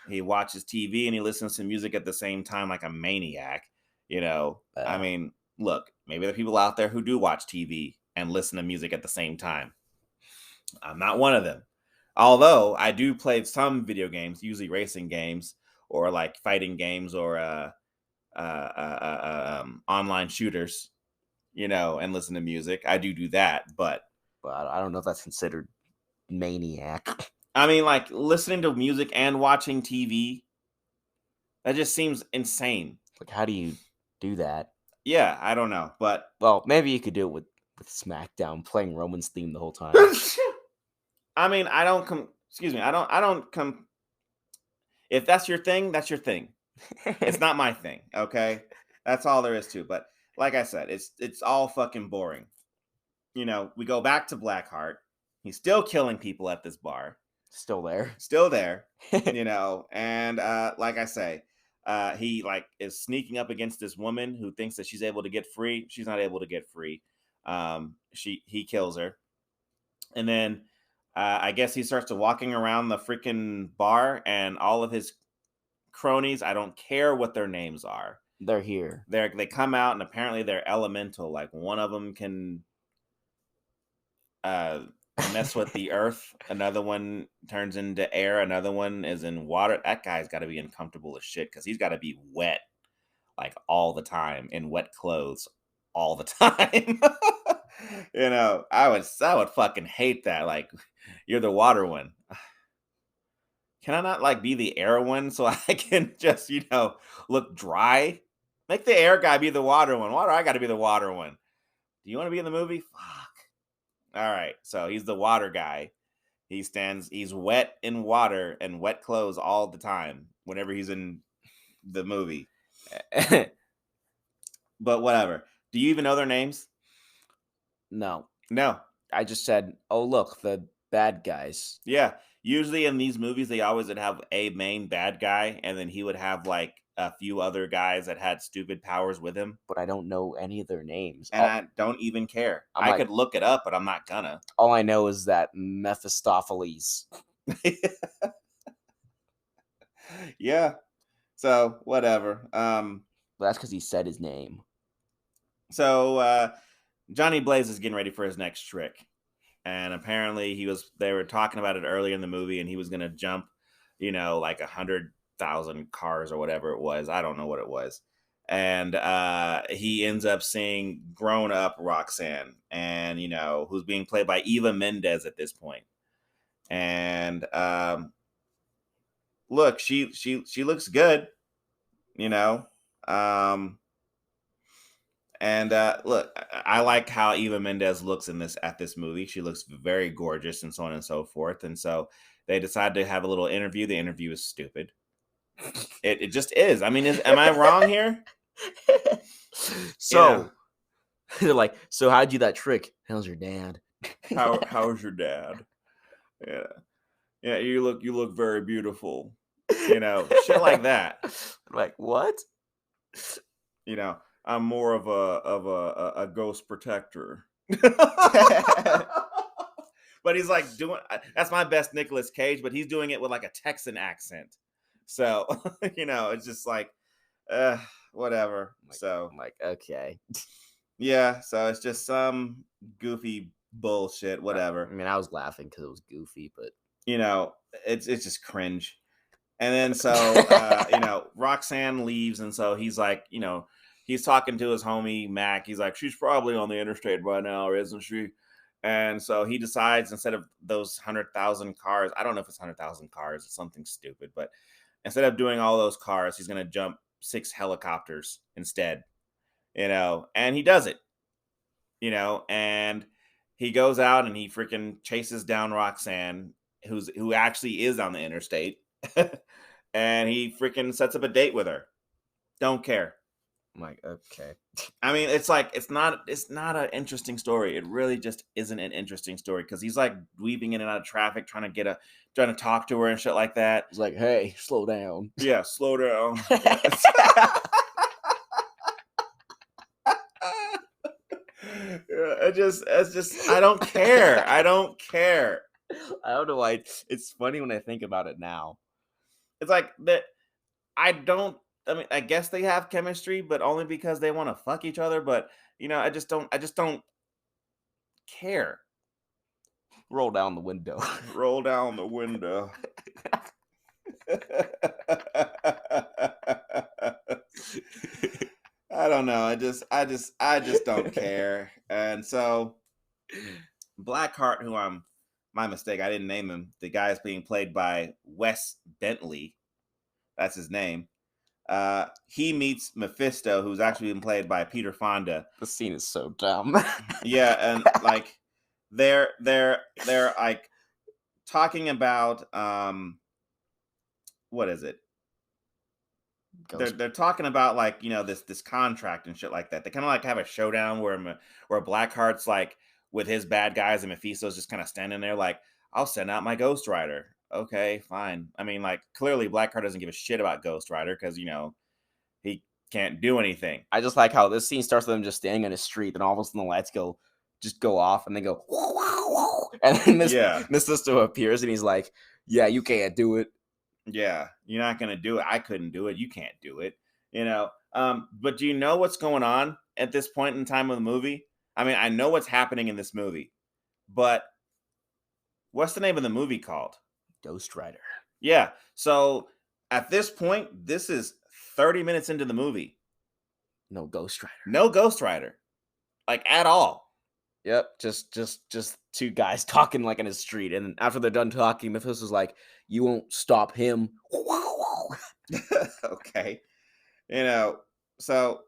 Speaker 1: He watches TV and he listens to music at the same time like a maniac. I mean, look, maybe there are people out there who do watch TV and listen to music at the same time. I'm not one of them. Although I do play some video games, usually racing games or like fighting games or online shooters, and listen to music. I do that, but
Speaker 2: I don't know if that's considered maniac.
Speaker 1: I mean, like listening to music and watching TV, that just seems insane.
Speaker 2: Like, how do you do that?
Speaker 1: Yeah, I don't know, but
Speaker 2: well, maybe you could do it with SmackDown playing Roman's theme the whole time.
Speaker 1: I mean, I don't. If that's your thing, that's your thing. It's not my thing, okay? That's all there is to it. But like I said, it's all fucking boring. We go back to Blackheart. He's still killing people at this bar.
Speaker 2: Still there.
Speaker 1: Still there, and like I say, he like is sneaking up against this woman who thinks that she's able to get free. She's not able to get free. He kills her, and then I guess he starts to walking around the freaking bar, and all of his cronies, I don't care what their names are,
Speaker 2: They're here.
Speaker 1: they come out, and apparently they're elemental. Like one of them can mess with the earth, another one turns into air, another one is in water. That guy's got to be uncomfortable as shit because he's got to be wet like all the time in wet clothes all the time. I would fucking hate that. Like, you're the water one. Can I not like be the air one so I can just look dry? Make the air guy be the water one. I got to be the water one. Do you want to be in the movie? Fuck. All right, so he's the water guy. He's wet in water and wet clothes all the time whenever he's in the movie. But whatever. Do you even know their names?
Speaker 2: No.
Speaker 1: No.
Speaker 2: I just said, oh, look, the bad guys.
Speaker 1: Yeah. Usually in these movies, they always would have a main bad guy, and then he would have like a few other guys that had stupid powers with him.
Speaker 2: But I don't know any of their names.
Speaker 1: And I don't even care. I could look it up, but I'm not gonna.
Speaker 2: All I know is that Mephistopheles.
Speaker 1: Yeah. So, whatever.
Speaker 2: That's because he said his name.
Speaker 1: So, Johnny Blaze is getting ready for his next trick. And apparently they were talking about it earlier in the movie, and he was going to jump, like 100,000 cars or whatever it was. I don't know what it was. And he ends up seeing grown up Roxanne, and, who's being played by Eva Mendes at this point. And look, she looks good, And look, I like how Eva Mendes looks at this movie. She looks very gorgeous and so on and so forth. And so they decided to have a little interview. The interview is stupid. It just is. I mean, am I wrong here?
Speaker 2: So they're like, so how'd you do that trick? How's your dad?
Speaker 1: How's your dad? Yeah. You look very beautiful. Shit like that.
Speaker 2: Like, what?
Speaker 1: I'm more of a ghost protector. But he's like that's my best Nicolas Cage, but he's doing it with like a Texan accent. So, it's just like, whatever.
Speaker 2: I'm like, okay.
Speaker 1: Yeah, so it's just some goofy bullshit, whatever.
Speaker 2: I mean, I was laughing because it was goofy, but
Speaker 1: it's just cringe. And then so Roxanne leaves, and so he's like, he's talking to his homie Mac. He's like, she's probably on the interstate right now, isn't she? And so he decides, instead of those 100,000 cars, I don't know if it's 100,000 cars, it's something stupid, but instead of doing all those cars, he's gonna jump 6 helicopters instead. And he does it. And he goes out and he freaking chases down Roxanne, who actually is on the interstate. And he freaking sets up a date with her. Don't care.
Speaker 2: I'm like, okay.
Speaker 1: I mean, it's not an interesting story. It really just isn't an interesting story, because he's like weaving in and out of traffic, trying to talk to her and shit like that.
Speaker 2: It's like, hey, slow down.
Speaker 1: Yeah, slow down. It's just I don't care. I don't care.
Speaker 2: I don't know why. It's funny when I think about it now.
Speaker 1: It's like that. I mean, I guess they have chemistry, but only because they want to fuck each other. But I just don't care.
Speaker 2: Roll down the window.
Speaker 1: Roll down the window. I don't know. I just don't care. And so Blackheart, my mistake, I didn't name him. The guy is being played by Wes Bentley. That's his name. He meets Mephisto, who's actually been played by Peter Fonda.
Speaker 2: The scene is so dumb.
Speaker 1: Yeah, and like they're like talking about what is it? they're talking about like this contract and shit like that. They kind of like have a showdown where Blackheart's like with his bad guys and Mephisto's just kind of standing there like, I'll send out my Ghost Rider. Okay, fine. I mean, like clearly Blackheart doesn't give a shit about Ghost Rider because he can't do anything.
Speaker 2: I just like how this scene starts with them just standing on a street, and all of a sudden the lights go off, and they go, whoa, whoa, whoa. And then Mephisto appears, and he's like, "Yeah, you can't do it.
Speaker 1: Yeah, you're not gonna do it. I couldn't do it. You can't do it. But do you know what's going on at this point in time of the movie? I mean, I know what's happening in this movie, but what's the name of the movie called?
Speaker 2: Ghost Rider."
Speaker 1: Yeah. So at this point, this is 30 minutes into the movie.
Speaker 2: No Ghost Rider.
Speaker 1: No Ghost Rider, like at all.
Speaker 2: Yep, just two guys talking like in a street, and after they're done talking, Mephisto's like, "You won't stop him."
Speaker 1: Okay. So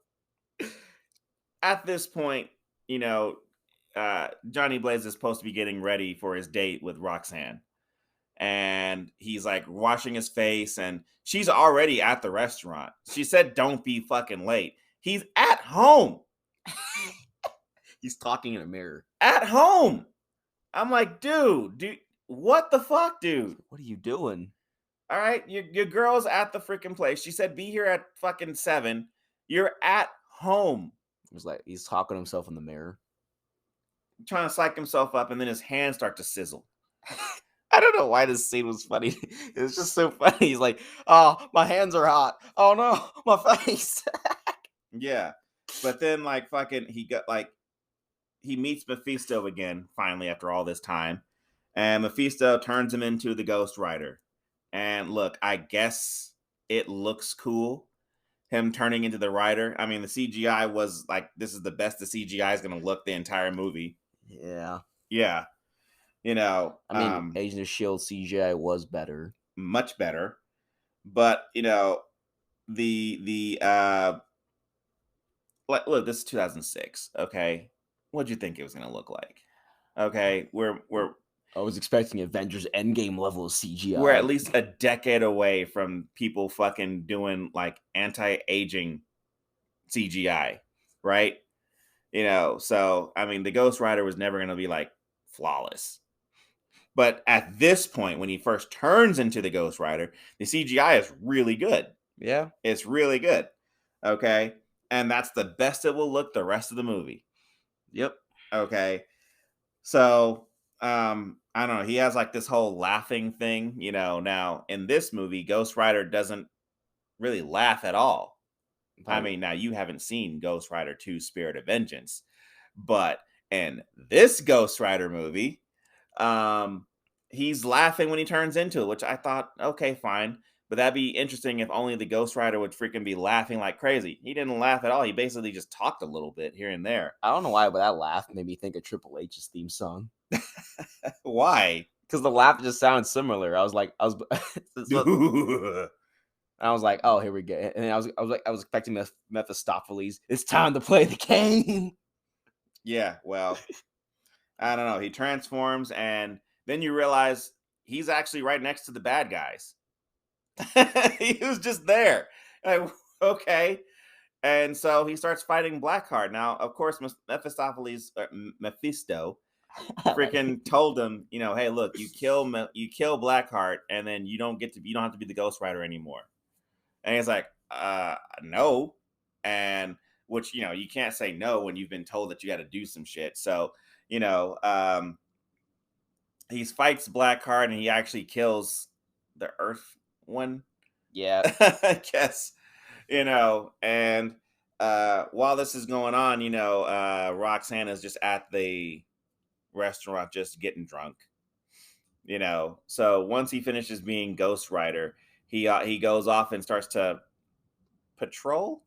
Speaker 1: at this point, Johnny Blaze is supposed to be getting ready for his date with Roxanne. And he's like washing his face, and she's already at the restaurant. She said, "Don't be fucking late." He's at home.
Speaker 2: He's talking in a mirror.
Speaker 1: At home. I'm like, dude, what the fuck, dude?
Speaker 2: What are you doing?
Speaker 1: All right, your girl's at the freaking place. She said, "Be here at fucking 7." You're at home.
Speaker 2: It was like he's talking to himself in the mirror,
Speaker 1: trying to psych himself up, and then his hands start to sizzle.
Speaker 2: I don't know why this scene was funny. It was just so funny. He's like, "Oh, my hands are hot. Oh no, my face."
Speaker 1: Yeah, but then like fucking he meets Mephisto again finally after all this time, and Mephisto turns him into the Ghost Rider. And look, I guess it looks cool, him turning into the Rider. I mean, the CGI was like, this is the best the CGI is going to look the entire movie.
Speaker 2: Yeah.
Speaker 1: Yeah.
Speaker 2: I mean, Agent of S.H.I.E.L.D. CGI was better.
Speaker 1: Much better. But, look, this is 2006, okay? What'd you think it was going to look like? Okay,
Speaker 2: I was expecting Avengers Endgame level of CGI.
Speaker 1: We're at least a decade away from people fucking doing like anti-aging CGI, right? So I mean, the Ghost Rider was never going to be like flawless. But at this point, when he first turns into the Ghost Rider, the CGI is really good.
Speaker 2: Yeah.
Speaker 1: It's really good. Okay. And that's the best it will look the rest of the movie.
Speaker 2: Yep.
Speaker 1: Okay. So I don't know. He has like this whole laughing thing, Now in this movie, Ghost Rider doesn't really laugh at all. I mean, now you haven't seen Ghost Rider 2 Spirit of Vengeance, but in this Ghost Rider movie, he's laughing when he turns into it, which I thought, okay, fine. But that'd be interesting if only the Ghost Rider would freaking be laughing like crazy. He didn't laugh at all. He basically just talked a little bit here and there.
Speaker 2: I don't know why, but that laugh made me think of Triple H's theme song.
Speaker 1: Why?
Speaker 2: Because the laugh just sounds similar. I was like, oh, here we go. And then I was expecting Mephistopheles. It's time to play the game.
Speaker 1: Yeah, well, I don't know. He transforms, and then you realize he's actually right next to the bad guys. He was just there. Like, okay. And so he starts fighting Blackheart. Now, of course, Mephisto freaking told him, hey, look, you kill Blackheart, and then you don't have to be the Ghost Rider anymore. And he's like, no. And which, you can't say no when you've been told that you got to do some shit. So, he fights Blackheart, and he actually kills the Earth one.
Speaker 2: Yeah.
Speaker 1: I guess, and while this is going on, Roxanne is just at the restaurant just getting drunk. So once he finishes being Ghost Rider, he goes off and starts to patrol.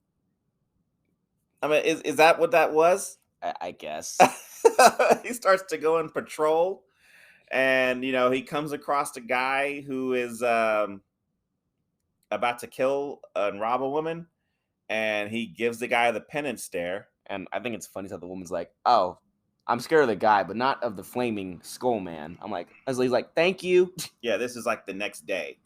Speaker 1: I mean, is that what that was?
Speaker 2: I guess.
Speaker 1: He starts to go and patrol, and he comes across a guy who is about to kill and rob a woman, and he gives the guy the penance stare.
Speaker 2: And I think it's funny how the woman's like, "Oh, I'm scared of the guy, but not of the flaming skull man." He's like, "Thank you."
Speaker 1: Yeah, this is like the next day.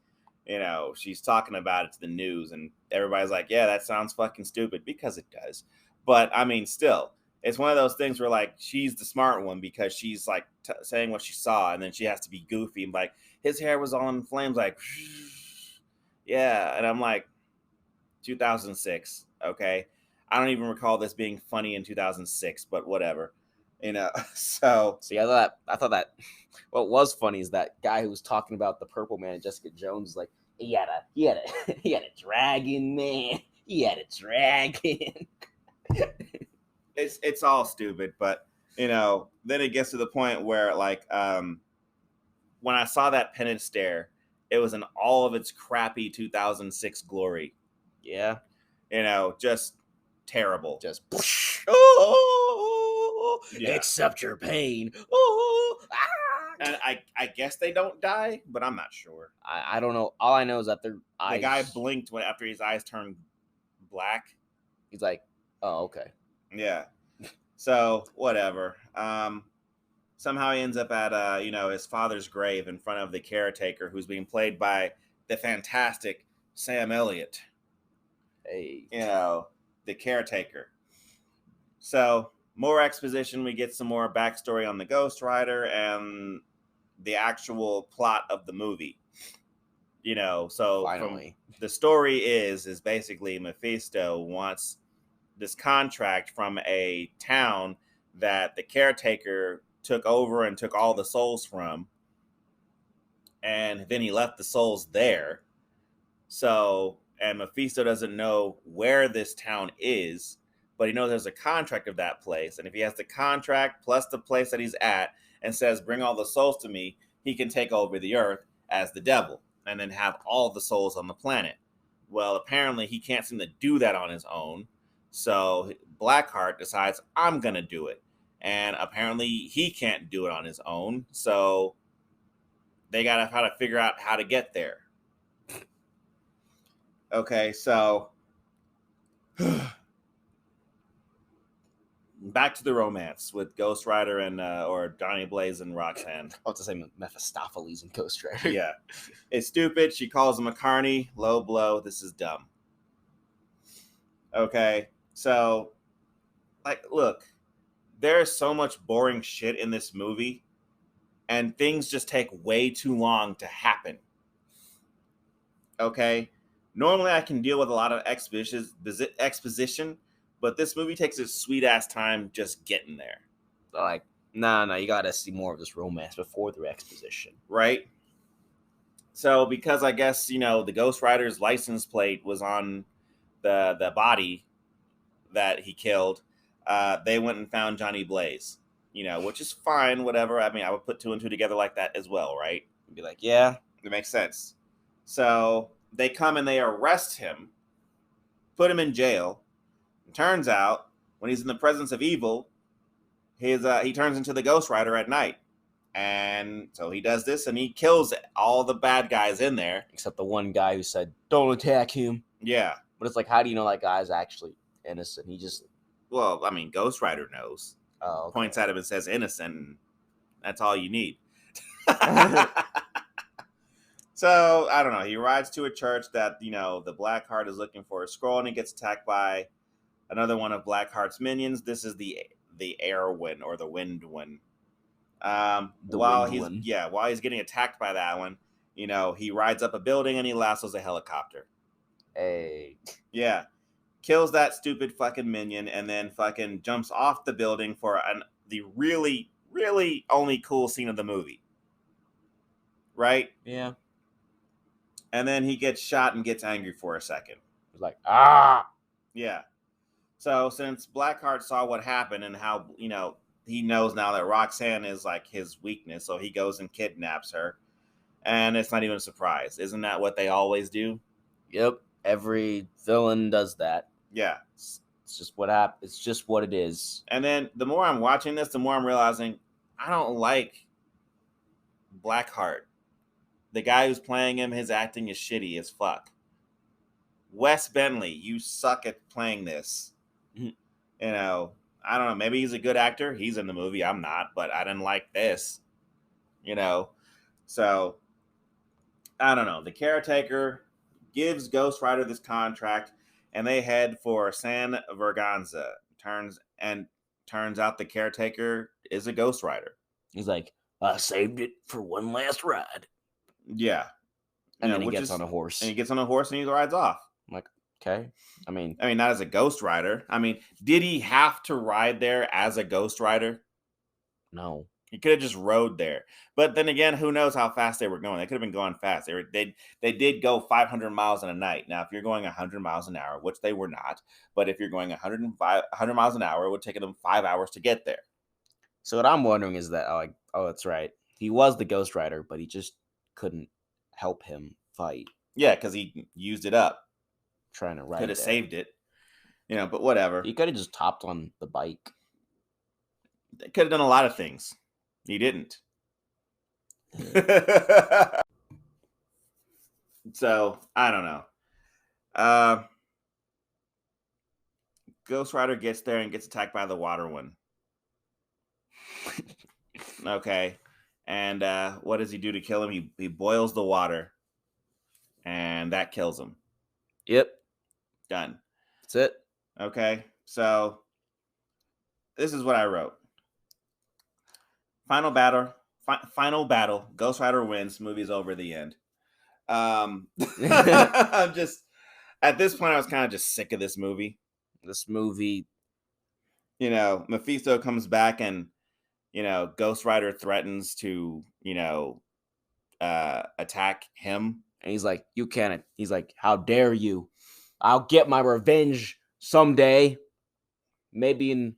Speaker 1: You know, she's talking about it to the news, and everybody's like, "Yeah, that sounds fucking stupid," because it does. But I mean, still, it's one of those things where like she's the smart one because she's like saying what she saw, and then she has to be goofy and like his hair was all in flames, like yeah, and I'm like 2006, okay. I don't even recall this being funny in 2006, but whatever, you know. So
Speaker 2: See, I thought that what was funny is that guy who was talking about the Purple Man, Jessica Jones, is like he had a dragon, man. He had a dragon.
Speaker 1: it's all stupid, but you know, then it gets to the point where like when I saw that penance stare, it was in all of its crappy 2006 glory.
Speaker 2: Yeah,
Speaker 1: You know, just terrible.
Speaker 2: just oh,
Speaker 1: Yeah.
Speaker 2: accept your pain. Oh,
Speaker 1: And I guess they don't die, but I'm not sure.
Speaker 2: I don't know. All I know is that their eyes.
Speaker 1: The guy blinked when after his eyes turned black.
Speaker 2: He's like, oh, okay.
Speaker 1: Yeah. So whatever. Somehow he ends up at you know, his father's grave in front of the caretaker, who's being played by the fantastic Sam Elliott.
Speaker 2: Hey,
Speaker 1: You know, the caretaker. So more exposition. We get some more backstory on the Ghost Rider and the actual plot of the movie. You know, so
Speaker 2: finally,
Speaker 1: from the story is basically Mephisto wants this contract from a town that the caretaker took over and took all the souls from, and then he left the souls there. So, and Mephisto doesn't know where this town is, but he knows there's a contract of that place, and if he has the contract plus the place that he's at and says bring all the souls to me, he can take over the earth as the devil and then have all the souls on the planet. Well, apparently he can't seem to do that on his own. So Blackheart decides, I'm going to do it. And apparently he can't do it on his own. So they got to try to figure out how to get there. Okay, so back to the romance with Ghost Rider and or Johnny Blaze and Roxanne.
Speaker 2: I was to say Mephistopheles and Ghost Rider.
Speaker 1: Yeah, it's stupid. She calls him a carny. Low blow. This is dumb. Okay, so like, look, there's so much boring shit in this movie, and things just take way too long to happen. Okay, normally I can deal with a lot of exposition, but this movie takes its sweet ass time just getting there.
Speaker 2: Like, no, you gotta see more of this romance before the exposition,
Speaker 1: right? So because I guess, you know, the Ghost Rider's license plate was on the body that he killed, they went and found Johnny Blaze, you know, which is fine, whatever. I mean, I would put two and two together like that as well, right?
Speaker 2: Be like, yeah,
Speaker 1: it makes sense. So they come and they arrest him, put him in jail. It turns out when he's in the presence of evil, he turns into the Ghost Rider at night. And so he does this and he kills all the bad guys in there.
Speaker 2: Except the one guy who said, don't attack him.
Speaker 1: Yeah.
Speaker 2: But it's like, how do you know that guy's actually innocent? He just...
Speaker 1: Well, I mean, Ghost Rider knows.
Speaker 2: Oh, okay.
Speaker 1: Points at him and says innocent. And that's all you need. So, I don't know. He rides to a church that, you know, the Blackheart is looking for a scroll, and he gets attacked by another one of Blackheart's minions. This is the air one, or the wind one. While he's getting attacked by that one, you know, he rides up a building and he lassos a helicopter.
Speaker 2: Hey.
Speaker 1: Yeah. Kills that stupid fucking minion and then fucking jumps off the building for the really, really only cool scene of the movie. Right?
Speaker 2: Yeah.
Speaker 1: And then he gets shot and gets angry for a second.
Speaker 2: He's like, ah!
Speaker 1: Yeah. So since Blackheart saw what happened and how, you know, he knows now that Roxanne is like his weakness, so he goes and kidnaps her. And it's not even a surprise. Isn't that what they always do?
Speaker 2: Yep. Every villain does that.
Speaker 1: Yeah.
Speaker 2: It's just what happens. It's just what it is.
Speaker 1: And then the more I'm watching this, the more I'm realizing I don't like Blackheart. The guy who's playing him, his acting is shitty as fuck. Wes Bentley, you suck at playing this. You know, I don't know. Maybe he's a good actor. He's in the movie. I'm not, but I didn't like this. You know, so I don't know. The caretaker gives Ghost Rider this contract, and they head for San Verganza. Turns out the caretaker is a Ghost Rider.
Speaker 2: He's like, I saved it for one last ride.
Speaker 1: Yeah.
Speaker 2: And then he gets on a horse.
Speaker 1: And he gets on a horse and he rides off.
Speaker 2: I'm like, okay. I mean,
Speaker 1: not as a Ghost Rider. I mean, did he have to ride there as a Ghost Rider?
Speaker 2: No.
Speaker 1: He could have just rode there. But then again, who knows how fast they were going? They could have been going fast. They did go 500 miles in a night. Now, if you're going 100 miles an hour, which they were not, but if you're going 100 miles an hour, it would take them 5 hours to get there.
Speaker 2: So what I'm wondering is that, oh, that's right. He was the Ghost Rider, but he just couldn't help him fight.
Speaker 1: Yeah, because he used it up.
Speaker 2: Trying to ride it.
Speaker 1: Could have saved it. But whatever.
Speaker 2: He could have just hopped on the bike.
Speaker 1: They could have done a lot of things. He didn't. So, I don't know. Ghost Rider gets there and gets attacked by the water one. Okay. And what does he do to kill him? He boils the water. And that kills him.
Speaker 2: Yep.
Speaker 1: Done.
Speaker 2: That's it.
Speaker 1: Okay. So, this is what I wrote. Final battle. Ghost Rider wins. Movie's over. The end. I'm just at this point. I was kind of just sick of this movie. Mephisto comes back and Ghost Rider threatens to attack him,
Speaker 2: and he's like, "You can't." He's like, "How dare you? I'll get my revenge someday. Maybe in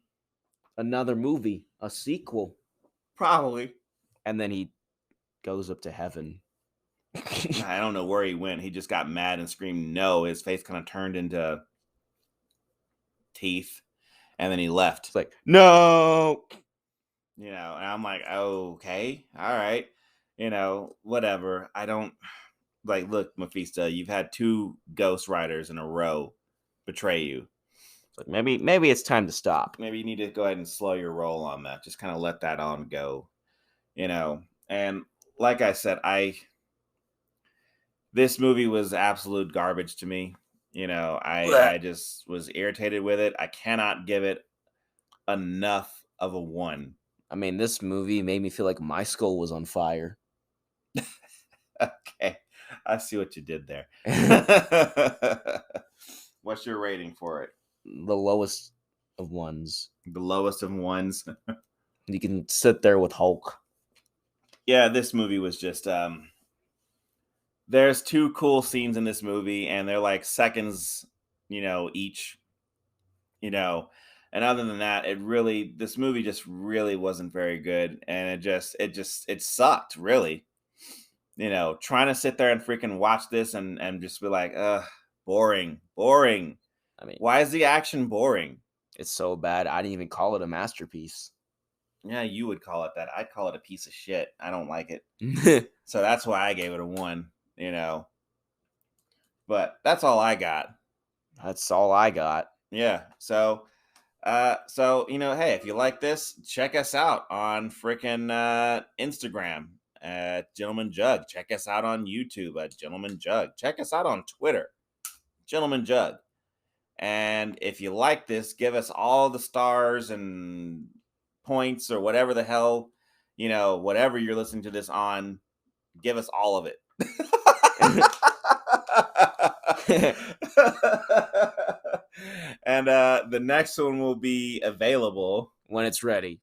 Speaker 2: another movie, a sequel."
Speaker 1: Probably.
Speaker 2: And then he goes up to heaven.
Speaker 1: I don't know where he went. He just got mad and screamed no. His face kind of turned into teeth. And then he left.
Speaker 2: It's like, no.
Speaker 1: And I'm like, okay, all right. Whatever. I don't look, Mephisto, you've had 2 Ghost Riders in a row betray you.
Speaker 2: Like maybe it's time to stop.
Speaker 1: Maybe you need to go ahead and slow your roll on that. Just kind of let that on go, And like I said, this movie was absolute garbage to me. I just was irritated with it. I cannot give it enough of a 1.
Speaker 2: I mean, this movie made me feel like my skull was on fire.
Speaker 1: Okay, I see what you did there. What's your rating for it?
Speaker 2: The lowest of ones.
Speaker 1: The lowest of ones.
Speaker 2: You can sit there with Hulk.
Speaker 1: Yeah, this movie was just there's 2 cool scenes in this movie and they're like seconds, each. And other than that, this movie just really wasn't very good, and it sucked, really. Trying to sit there and freaking watch this and just be like, boring. I mean, why is the action boring?
Speaker 2: It's so bad. I didn't even call it a masterpiece.
Speaker 1: Yeah, you would call it that. I'd call it a piece of shit. I don't like it. So that's why I gave it a 1, But that's all I got.
Speaker 2: That's all I got.
Speaker 1: Yeah. So hey, if you like this, check us out on freaking Instagram at Gentleman Jugg. Check us out on YouTube at Gentleman Jugg. Check us out on Twitter, Gentleman Jugg. And if you like this, give us all the stars and points or whatever the hell, whatever you're listening to this on, give us all of it. And the next one will be available
Speaker 2: when it's ready.